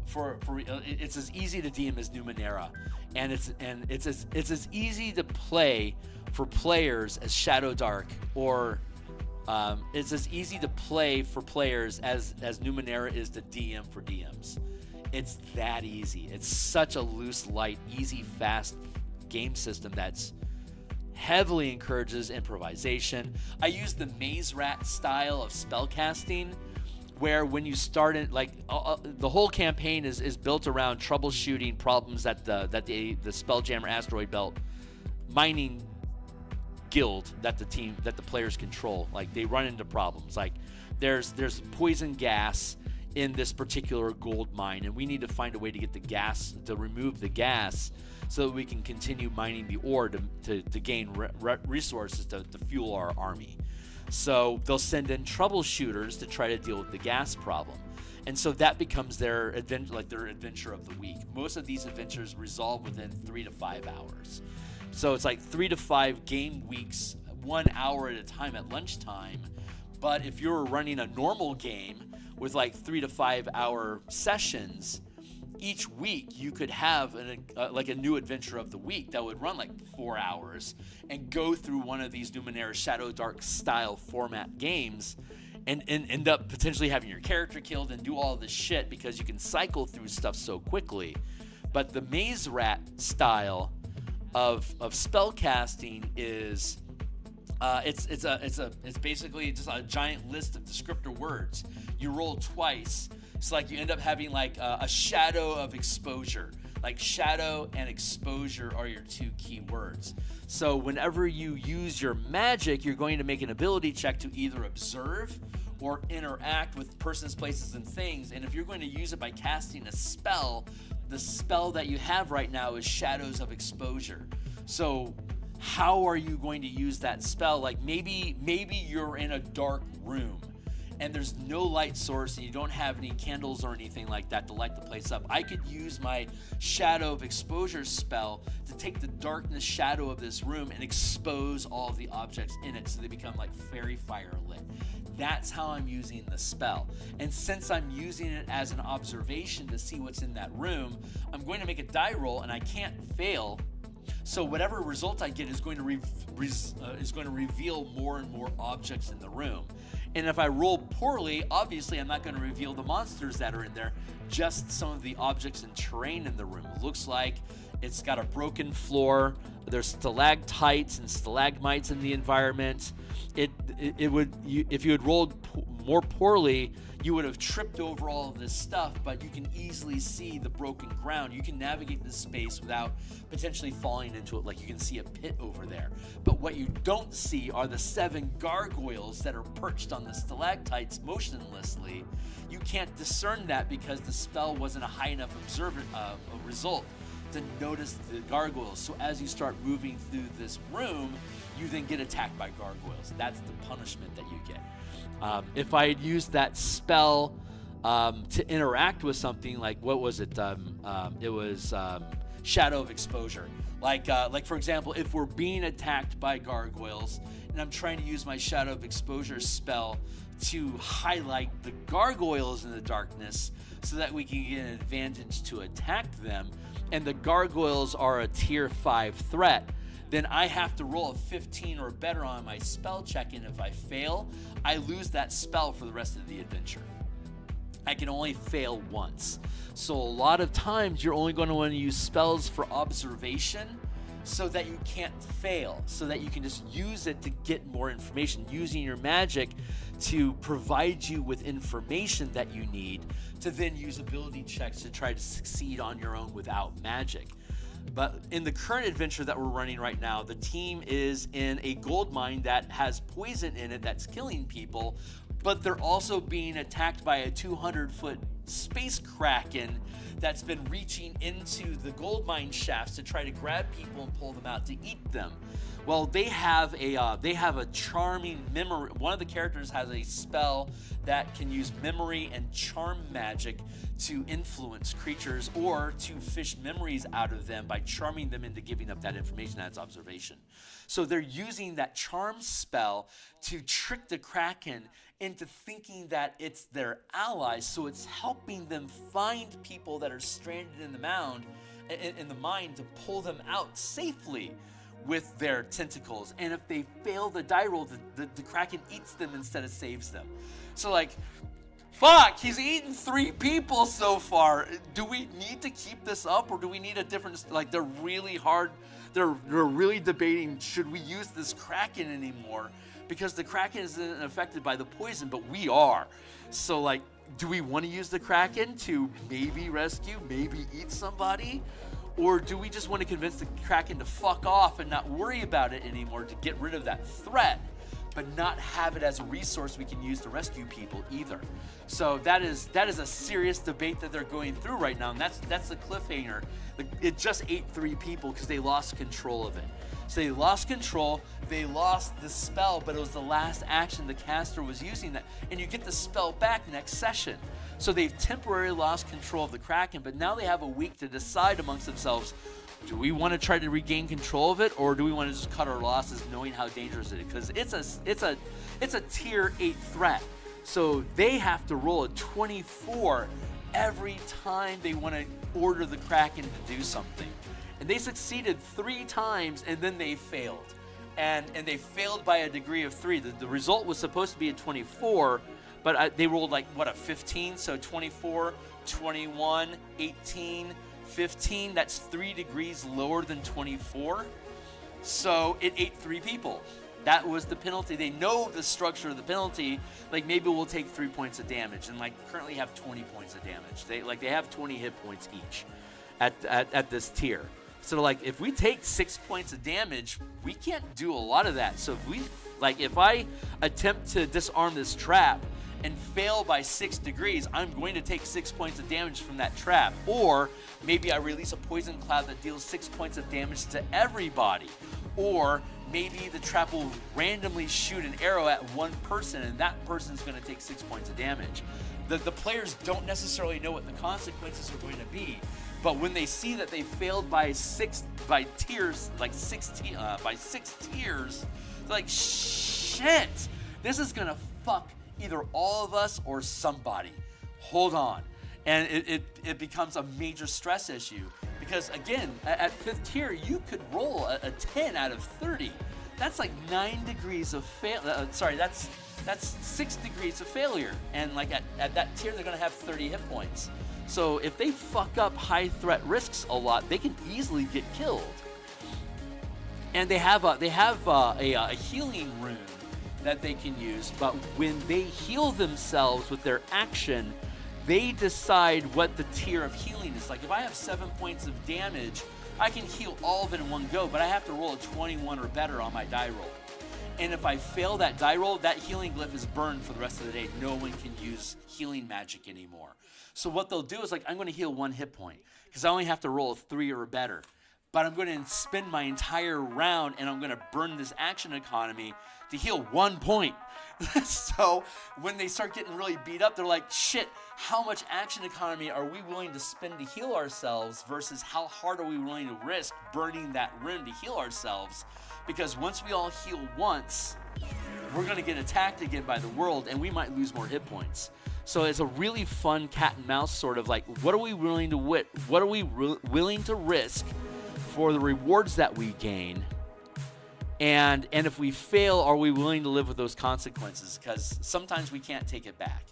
It's as easy to DM as Numenera, and it's as easy to play for players as Shadow Dark, or it's as easy to play for players as Numenera is to DM for DMs. It's that easy. It's such a loose, light, easy, fast game system that's heavily encourages improvisation. I use the Maze Rat style of spellcasting, where when you start it, like the whole campaign is built around troubleshooting problems that the Spelljammer Asteroid Belt mining guild that the players control. Like, they run into problems. Like, there's poison gas in this particular gold mine, and we need to find a way to get the gas, to remove the gas, so that we can continue mining the ore to gain resources to fuel our army. So they'll send in troubleshooters to try to deal with the gas problem. And so that becomes their adventure of the week. Most of these adventures resolve within 3 to 5 hours. So it's like 3 to 5 game weeks, 1 hour at a time at lunchtime. But if you're running a normal game with like 3 to 5 hour sessions, each week you could have a new adventure of the week that would run like 4 hours and go through one of these Numenera Shadow Dark style format games and end up potentially having your character killed and do all this shit because you can cycle through stuff so quickly. But the Maze Rat style of spellcasting is it's basically just a giant list of descriptor words. You roll twice. It's like you end up having like a shadow of exposure. Like, shadow and exposure are your two key words. So whenever you use your magic, you're going to make an ability check to either observe or interact with persons, places, and things. And if you're going to use it by casting a spell, the spell that you have right now is Shadows of Exposure. So how are you going to use that spell? Like, maybe you're in a dark room and there's no light source and you don't have any candles or anything like that to light the place up. I could use my Shadow of Exposure spell to take the darkness shadow of this room and expose all of the objects in it so they become like fairy fire lit. That's how I'm using the spell. And since I'm using it as an observation to see what's in that room, I'm going to make a die roll, and I can't fail. So whatever result I get is going to reveal more and more objects in the room. And if I roll poorly, obviously I'm not going to reveal the monsters that are in there, just some of the objects and terrain in the room. It looks like it's got a broken floor. There's stalactites and stalagmites in the environment. If you had rolled more poorly, you would have tripped over all of this stuff, but you can easily see the broken ground. You can navigate this space without potentially falling into it. Like, you can see a pit over there. But what you don't see are the 7 gargoyles that are perched on the stalactites motionlessly. You can't discern that because the spell wasn't a high enough result to notice the gargoyles. So as you start moving through this room, you then get attacked by gargoyles. That's the punishment that you get. If I had used that spell to interact with something, like, what was it? It was Shadow of Exposure. Like for example, if we're being attacked by gargoyles and I'm trying to use my Shadow of Exposure spell to highlight the gargoyles in the darkness so that we can get an advantage to attack them, and the gargoyles are a tier 5 threat, then I have to roll a 15 or better on my spell check, and if I fail, I lose that spell for the rest of the adventure. I can only fail once. So a lot of times you're only going to want to use spells for observation so that you can't fail, so that you can just use it to get more information, using your magic to provide you with information that you need to then use ability checks to try to succeed on your own without magic. But in the current adventure that we're running right now, the team is in a gold mine that has poison in it that's killing people, but they're also being attacked by a 200-foot space kraken that's been reaching into the gold mine shafts to try to grab people and pull them out to eat them. Well, they have a charming memory. One of the characters has a spell that can use memory and charm magic to influence creatures or to fish memories out of them by charming them into giving up that information as observation. So they're using that charm spell to trick the kraken into thinking that it's their allies, so it's helping them find people that are stranded in the mine to pull them out safely with their tentacles. And if they fail the die roll, the kraken eats them instead of saves them. So like, fuck, he's eaten 3 people so far. Do we need to keep this up, or do we need a different, like, they're really hard, they're really debating, should we use this kraken anymore? Because the kraken isn't affected by the poison, but we are. So like, do we want to use the kraken to maybe rescue, maybe eat somebody? Or do we just want to convince the kraken to fuck off and not worry about it anymore to get rid of that threat, but not have it as a resource we can use to rescue people either? So that is a serious debate that they're going through right now, and that's the cliffhanger. It just ate 3 people because they lost control of it. So they lost control, they lost the spell, but it was the last action the caster was using that, and you get the spell back next session. So they've temporarily lost control of the kraken, but now they have a week to decide amongst themselves, do we want to try to regain control of it, or do we want to just cut our losses knowing how dangerous it is? Because it's a tier 8 threat. So they have to roll a 24 every time they want to order the kraken to do something. And they succeeded 3 times, and then they failed. And they failed by a degree of 3. The result was supposed to be a 24, but they rolled like, what, a 15? So 24, 21, 18, 15. That's 3 degrees lower than 24. So it ate 3 people. That was the penalty. They know the structure of the penalty. Like, maybe we'll take 3 points of damage, and like currently have 20 points of damage. They have 20 hit points each at this tier. So like, if we take 6 points of damage, we can't do a lot of that. So if I attempt to disarm this trap and fail by 6 degrees, I'm going to take 6 points of damage from that trap. Or maybe I release a poison cloud that deals 6 points of damage to everybody. Or maybe the trap will randomly shoot an arrow at one person, and that person's going to take 6 points of damage. The players don't necessarily know what the consequences are going to be, but when they see that they failed by 6 tiers, they're like, shit, this is going to fuck either all of us or somebody. Hold on. And it becomes a major stress issue. Because again, at 5th tier, you could roll a 10 out of 30. That's like 9 degrees of that's 6 degrees of failure. And like at that tier, they're gonna have 30 hit points. So if they fuck up high threat risks a lot, they can easily get killed. And they have a healing rune that they can use, but when they heal themselves with their action, they decide what the tier of healing is. Like, if I have 7 points of damage, I can heal all of it in one go, but I have to roll a 21 or better on my die roll. And if I fail that die roll, that healing glyph is burned for the rest of the day. No one can use healing magic anymore. So what they'll do is, like, I'm going to heal 1 hit point because I only have to roll a 3 or better. But I'm going to spend my entire round and I'm going to burn this action economy to heal 1 point. So when they start getting really beat up, they're like, shit, how much action economy are we willing to spend to heal ourselves versus how hard are we willing to risk burning that rune to heal ourselves? Because once we all heal once, we're going to get attacked again by the world and we might lose more hit points. So it's a really fun cat and mouse sort of like, what are we willing to willing to risk for the rewards that we gain? And if we fail, are we willing to live with those consequences? Because sometimes we can't take it back.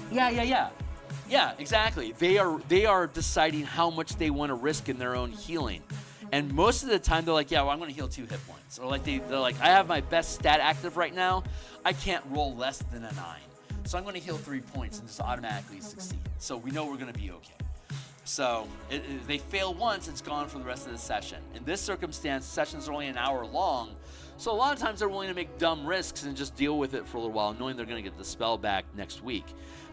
Yeah, exactly. They are deciding how much they want to risk in their own healing. And most of the time they're like, yeah, well, I'm going to heal 2 hit points. Or like they're like, I have my best stat active right now. I can't roll less than a 9. So I'm going to heal 3 points and just automatically succeed. So we know we're going to be okay. So they fail once, it's gone for the rest of the session. In this circumstance, sessions are only an hour long. So a lot of times they're willing to make dumb risks and just deal with it for a little while, knowing they're going to get the spell back next week.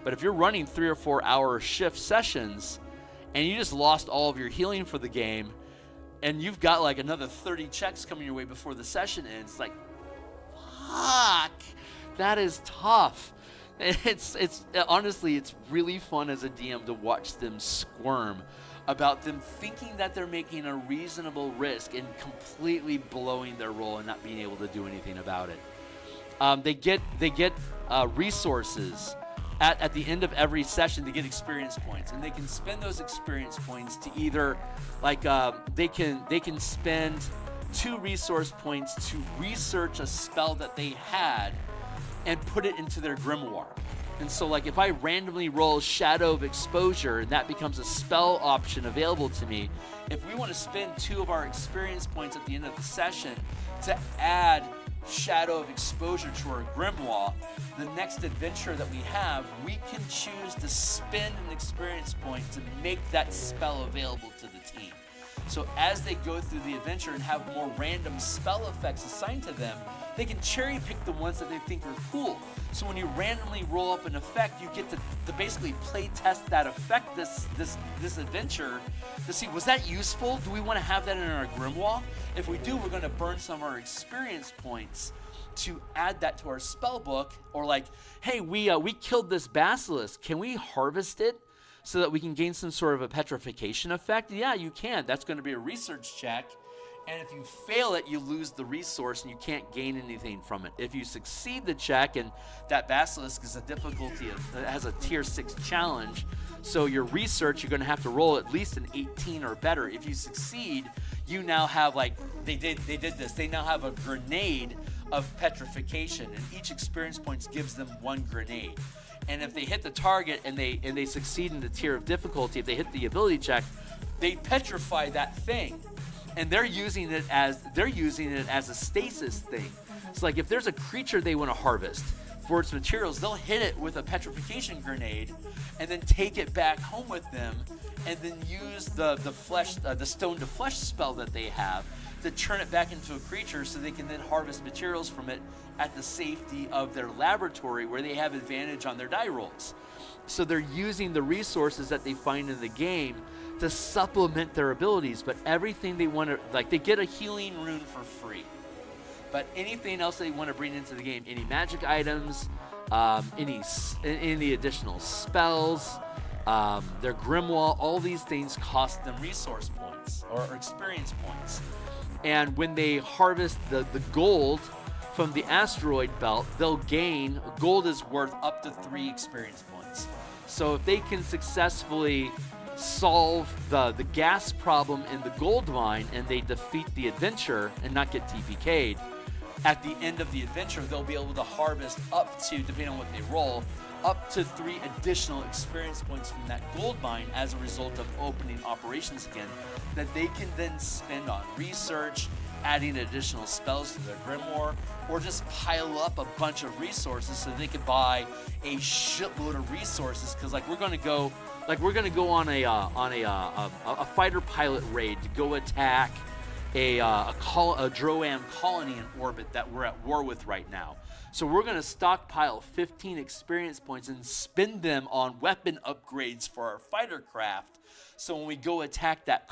But if you're running 3 or 4 hour shift sessions and you just lost all of your healing for the game, and you've got like another 30 checks coming your way before the session ends, like, fuck, that is tough. It's honestly, it's really fun as a DM to watch them squirm about them thinking that they're making a reasonable risk and completely blowing their roll and not being able to do anything about it. They get resources at the end of every session. They get experience points, and they can spend those experience points to either like they can spend 2 resource points to research a spell that they had and put it into their grimoire. And so like if I randomly roll Shadow of Exposure and that becomes a spell option available to me, if we want to spend 2 of our experience points at the end of the session to add Shadow of Exposure to our grimoire, the next adventure that we have, we can choose to spend an experience point to make that spell available to the team. So as they go through the adventure and have more random spell effects assigned to them, they can cherry pick the ones that they think are cool. So when you randomly roll up an effect, you get to basically play test that effect this adventure to see, was that useful? Do we want to have that in our grimoire? If we do, we're going to burn some of our experience points to add that to our spell book. Or like, hey, we killed this basilisk. Can we harvest it so that we can gain some sort of a petrification effect? Yeah, you can. That's going to be a research check. And if you fail it, you lose the resource and you can't gain anything from it. If you succeed the check, and that basilisk is a difficulty, it has a tier 6 challenge, so your research, you're going to have to roll at least an 18 or better. If you succeed, you now have, like, they did this. They now have a grenade of petrification, and each experience points gives them 1 grenade. And if they hit the target and they succeed in the tier of difficulty, if they hit the ability check, they petrify that thing. And they're using it as a stasis thing. So like if there's a creature they want to harvest for its materials, they'll hit it with a petrification grenade and then take it back home with them, and then use the stone to flesh spell that they have to turn it back into a creature, so they can then harvest materials from it at the safety of their laboratory where they have advantage on their die rolls. So they're using the resources that they find in the game to supplement their abilities, but everything they want to, like, they get a healing rune for free. But anything else they want to bring into the game, any magic items, any additional spells, their grimoire, all these things cost them resource points or experience points. And when they harvest the gold from the asteroid belt, they'll gain, gold is worth up to 3 experience points. So if they can successfully solve the gas problem in the gold mine and they defeat the adventure and not get TPK'd, at the end of the adventure, they'll be able to harvest up to, depending on what they roll, up to 3 additional experience points from that gold mine as a result of opening operations again, that they can then spend on research, adding additional spells to their grimoire, or just pile up a bunch of resources so they can buy a shitload of resources. Because like we're gonna go on a fighter pilot raid to go attack a Droam colony in orbit that we're at war with right now. So we're going to stockpile 15 experience points and spend them on weapon upgrades for our fighter craft. So when we go attack that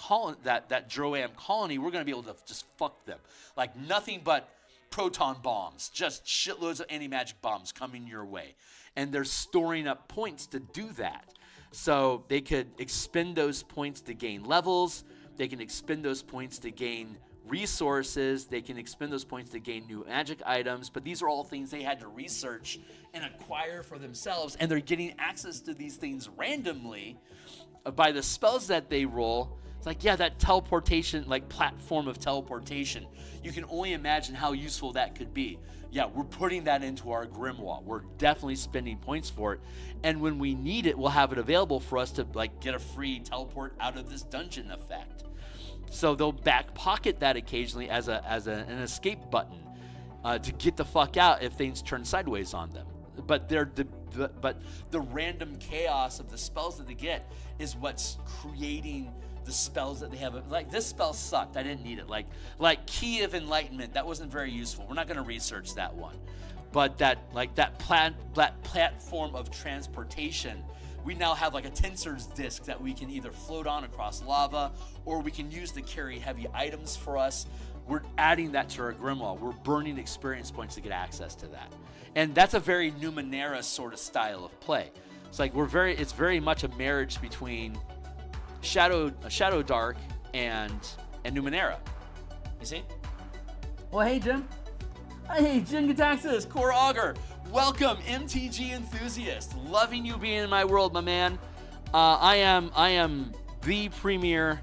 Droam colony, we're going to be able to just fuck them. Like nothing but proton bombs, just shitloads of anti-magic bombs coming your way. And they're storing up points to do that. So they could expend those points to gain levels. They can expend those points to gain resources. They can expend those points to gain new magic items. But these are all things they had to research and acquire for themselves. And they're getting access to these things randomly by the spells that they roll. It's like, yeah, that teleportation, like platform of teleportation. You can only imagine how useful that could be. Yeah, we're putting that into our grimoire. We're definitely spending points for it. And when we need it, we'll have it available for us to like get a free teleport out of this dungeon effect. So they'll back pocket that occasionally as an escape button to get the fuck out if things turn sideways on them. But the random chaos of the spells that they get is what's creating the spells that they have. Like, this spell sucked. I didn't need it. Like Key of Enlightenment, that wasn't very useful. We're not going to research that one. But that platform of transportation, we now have like a Tensor's disc that we can either float on across lava, or we can use to carry heavy items for us. We're adding that to our Grimoire. We're burning experience points to get access to that. And that's a very Numenera sort of style of play. It's like it's very much a marriage between Shadow Dark and Numenera. You see? Well, hey, Jim. Hey, Jim Gataxis. Core Augur, welcome, MTG enthusiast. Loving you being in my world, my man. I am the premier.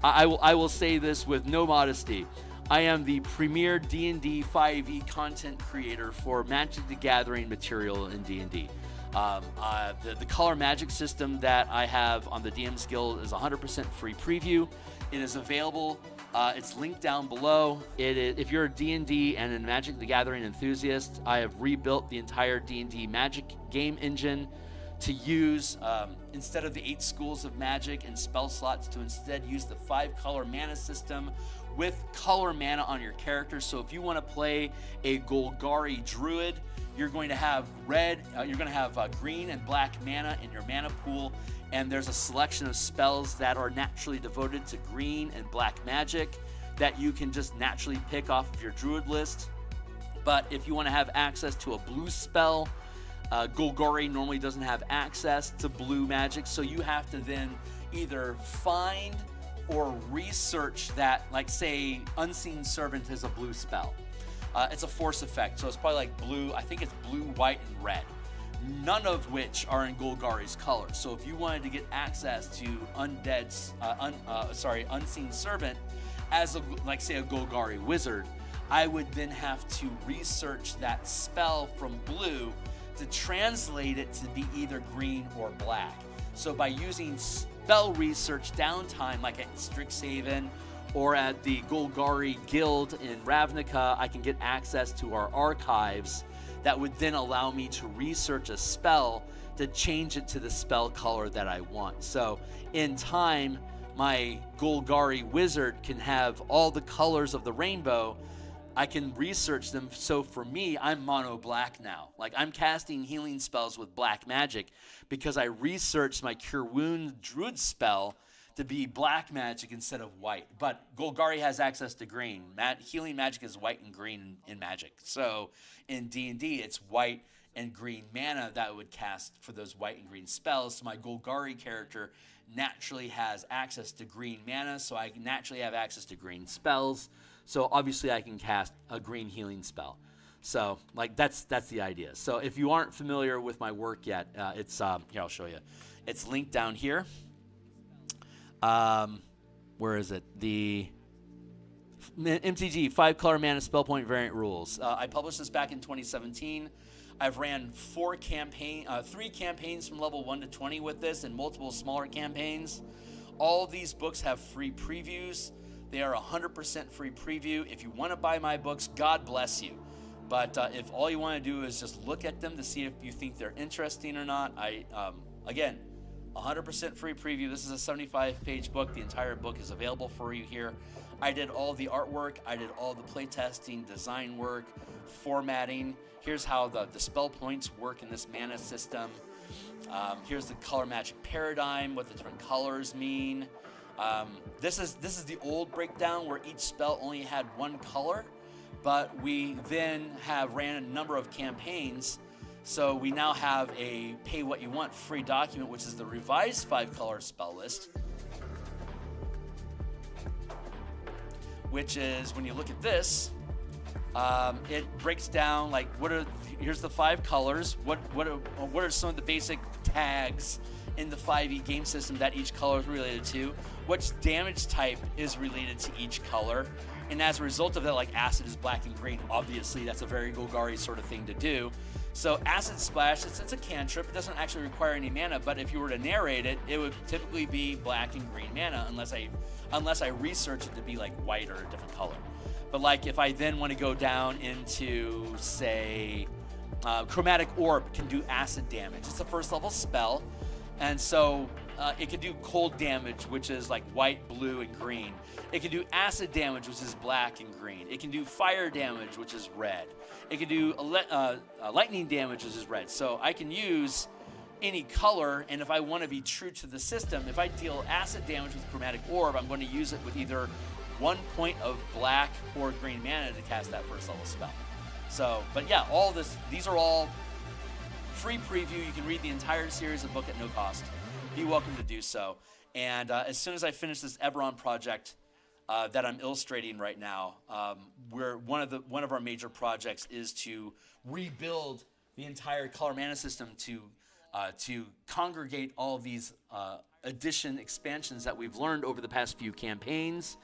I will say this with no modesty. I am the premier D&D 5e content creator for Magic the Gathering material in D&D. The color magic system that I have on the DMsGuild is 100% free preview. It is available. It's linked down below. If you're a D&D and a Magic the Gathering enthusiast, I have rebuilt the entire D&D Magic game engine to use, instead of the 8 schools of magic and spell slots, to instead use the 5-color mana system with color mana on your character. So if you want to play a Golgari Druid, you're going to have green and black mana in your mana pool, and there's a selection of spells that are naturally devoted to green and black magic that you can just naturally pick off of your Druid list. But if you want to have access to a blue spell, Golgari normally doesn't have access to blue magic, so you have to then either find or research that, like say Unseen Servant is a blue spell. It's a force effect, so it's probably like blue. I think it's blue, white, and red. None of which are in Golgari's colors. So if you wanted to get access to Unseen Servant as say a Golgari wizard, I would then have to research that spell from blue to translate it to be either green or black. So by using spell research downtime, like at Strixhaven or at the Golgari Guild in Ravnica, I can get access to our archives that would then allow me to research a spell to change it to the spell color that I want. So in time, my Golgari wizard can have all the colors of the rainbow. I can research them. So for me, I'm mono black now. Like, I'm casting healing spells with black magic because I researched my Cure Wound Druid spell to be black magic instead of white. But Golgari has access to green. Healing magic is white and green in Magic. So in D&D, it's white and green mana that I would cast for those white and green spells. So my Golgari character naturally has access to green mana, so I naturally have access to green spells. So obviously I can cast a green healing spell. So like that's the idea. So if you aren't familiar with my work yet, it's here, I'll show you. It's linked down here. Where is it? The MTG 5-color mana spell point variant rules. I published this back in 2017. I've ran 3 campaigns from level 1 to 20 with this, and multiple smaller campaigns. All of these books have free previews. They are 100% free preview. If you want to buy my books, God bless you. But if all you want to do is just look at them to see if you think they're interesting or not, again, 100% free preview. This is a 75-page book. The entire book is available for you here. I did all the artwork. I did all the playtesting, design work, formatting. Here's how the spell points work in this mana system. Here's the color magic paradigm, what the different colors mean. This is the old breakdown where each spell only had one color, but we then have ran a number of campaigns. So we now have a pay what you want free document, which is the revised 5-color spell list, which is, when you look at this, it breaks down like here's the 5 colors. What are some of the basic tags in the 5e game system that each color is related to? Which damage type is related to each color? And as a result of that, like acid is black and green. Obviously, that's a very Golgari sort of thing to do. So Acid Splash, it's a cantrip. It doesn't actually require any mana, but if you were to narrate it, it would typically be black and green mana, unless I unless I research it to be like white or a different color. But like if I then want to go down into, say, Chromatic Orb can do acid damage. It's a first level spell, and so it can do cold damage, which is like white, blue, and green. It can do acid damage, which is black and green. It can do fire damage, which is red. It can do lightning damage, which is red. So I can use any color, and if I want to be true to the system, if I deal acid damage with Chromatic Orb, I'm going to use it with either 1 point of black or green mana to cast that first level spell. So, but yeah, these are all free preview. You can read the entire series of book at no cost. Be welcome to do so. And as soon as I finish this Eberron project that I'm illustrating right now, one of our major projects is to rebuild the entire color mana system to congregate all of these expansions that we've learned over the past few campaigns,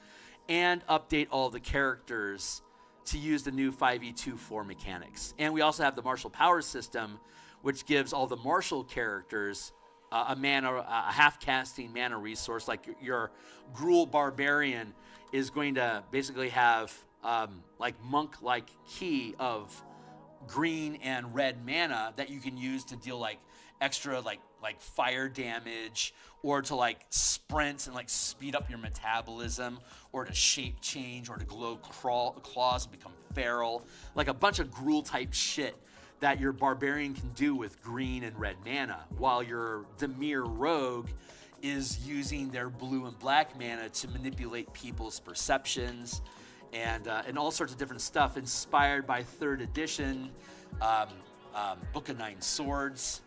and update all the characters to use the new 5e24 mechanics. And we also have the martial power system, which gives all the martial characters a half-casting mana resource. Like your Gruul Barbarian is going to basically have like monk-like key of green and red mana that you can use to deal like extra like fire damage, or to like sprint and like speed up your metabolism, or to shape change, or to glow claws and become feral, like a bunch of Gruul type shit that your barbarian can do with green and red mana, while your Dimir rogue is using their blue and black mana to manipulate people's perceptions, and all sorts of different stuff inspired by 3rd edition, Book of Nine Swords,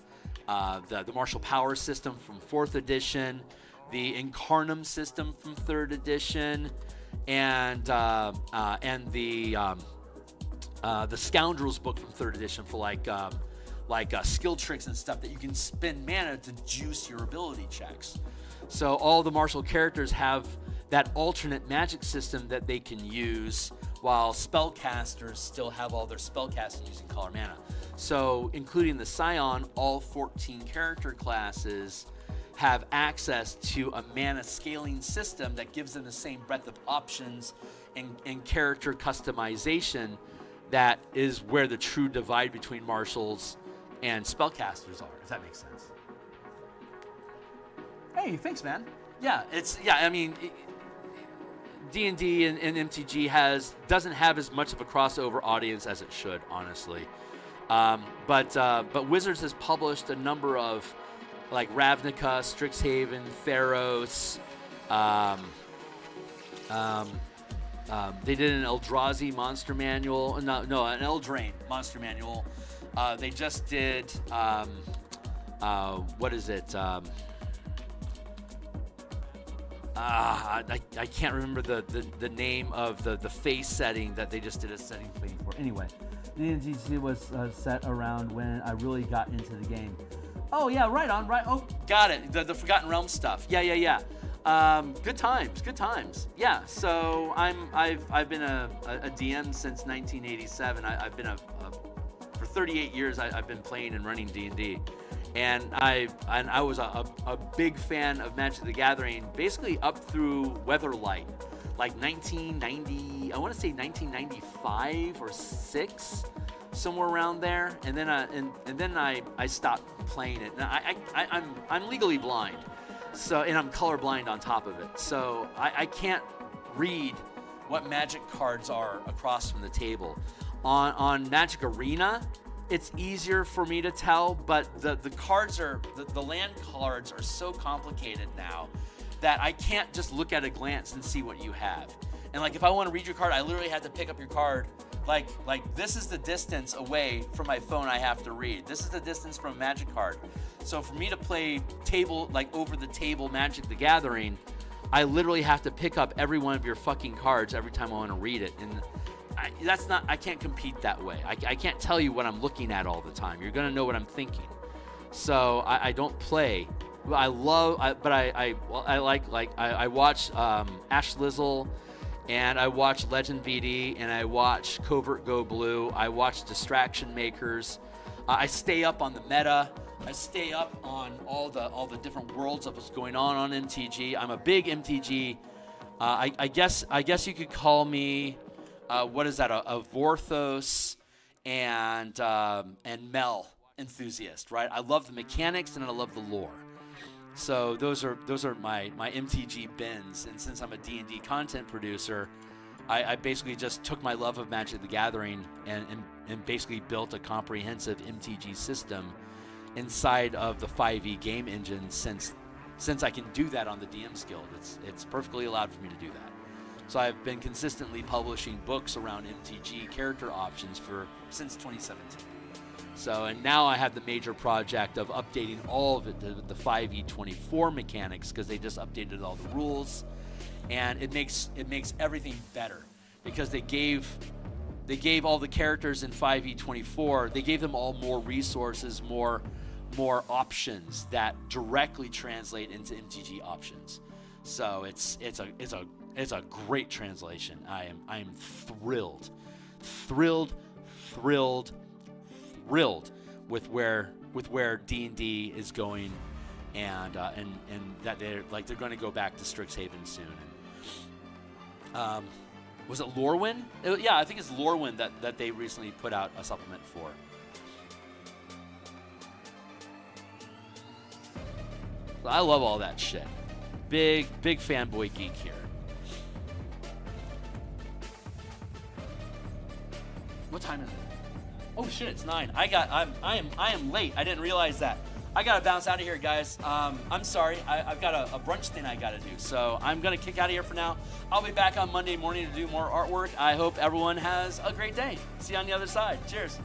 the martial power system from 4th edition, the Incarnum system from 3rd edition, and the Scoundrels book from 3rd edition for like skill tricks and stuff that you can spend mana to juice your ability checks. So all the martial characters have that alternate magic system that they can use, while spellcasters still have all their spellcasting using color mana. So including the Scion, all 14 character classes have access to a mana scaling system that gives them the same breadth of options and character customization. That is where the true divide between martials and spellcasters are, if that makes sense. Hey, thanks, man. I mean, D&D and MTG doesn't have as much of a crossover audience as it should, honestly. But Wizards has published a number of like Ravnica, Strixhaven, Theros. They did an Eldrazi monster manual. No, an Eldraine monster manual. They just did what is it? I can't remember the name of the face setting that they just did a setting thing for. Anyway, D&D was set around when I really got into the game. Oh yeah, right on. Oh, got it. The Forgotten Realms stuff. Yeah. Good times. Yeah. So I've been a DM since 1987. I've been for 38 years. I've been playing and running D&D, and I was a big fan of Magic the Gathering, basically up through Weatherlight, like 1990. I want to say 1995 or 6, somewhere around there. And then I stopped playing it. Now I'm legally blind. So, and I'm colorblind on top of it. So I can't read what Magic cards are across from the table. On Magic Arena, it's easier for me to tell, but the cards the land cards are so complicated now that I can't just look at a glance and see what you have. And like if I want to read your card, I literally have to pick up your card. Like this is the distance away from my phone I have to read. This is the distance from a Magic card. So for me to play over the table Magic the Gathering, I literally have to pick up every one of your fucking cards every time I want to read it. And I can't compete that way. I can't tell you what I'm looking at all the time. You're gonna know what I'm thinking. So I don't play. I watch Ash Lizzle, and I watch Legend VD, and I watch Covert Go Blue. I watch Distraction Makers. I stay up on the meta. I stay up on all the different worlds of what's going on MTG. I'm a big MTG I guess you could call me, what is that? A Vorthos and Mel enthusiast, right? I love the mechanics and I love the lore. So those are my MTG bins. And since I'm a D&D content producer, I basically just took my love of Magic the Gathering and basically built a comprehensive MTG system inside of the 5e game engine. Since I can do that on the DMsGuild, it's perfectly allowed for me to do that. So I've been consistently publishing books around MTG character options since 2017. So, and now I have the major project of updating all of it, the 5e24 mechanics, because they just updated all the rules, and it makes everything better because they gave all the characters in 5e24, they gave them all more resources, more options that directly translate into MTG options. So it's a great translation. I am thrilled with where D&D is going, and that they're going to go back to Strixhaven soon. And, was it Lorwyn? Yeah, I think it's Lorwyn that they recently put out a supplement for. I love all that shit. Big fanboy geek here. What time is it? Oh shit, it's 9. I am late. I didn't realize that. I gotta bounce out of here, guys. I'm sorry. I've got a brunch thing I gotta do. So I'm gonna kick out of here for now. I'll be back on Monday morning to do more artwork. I hope everyone has a great day. See you on the other side. Cheers.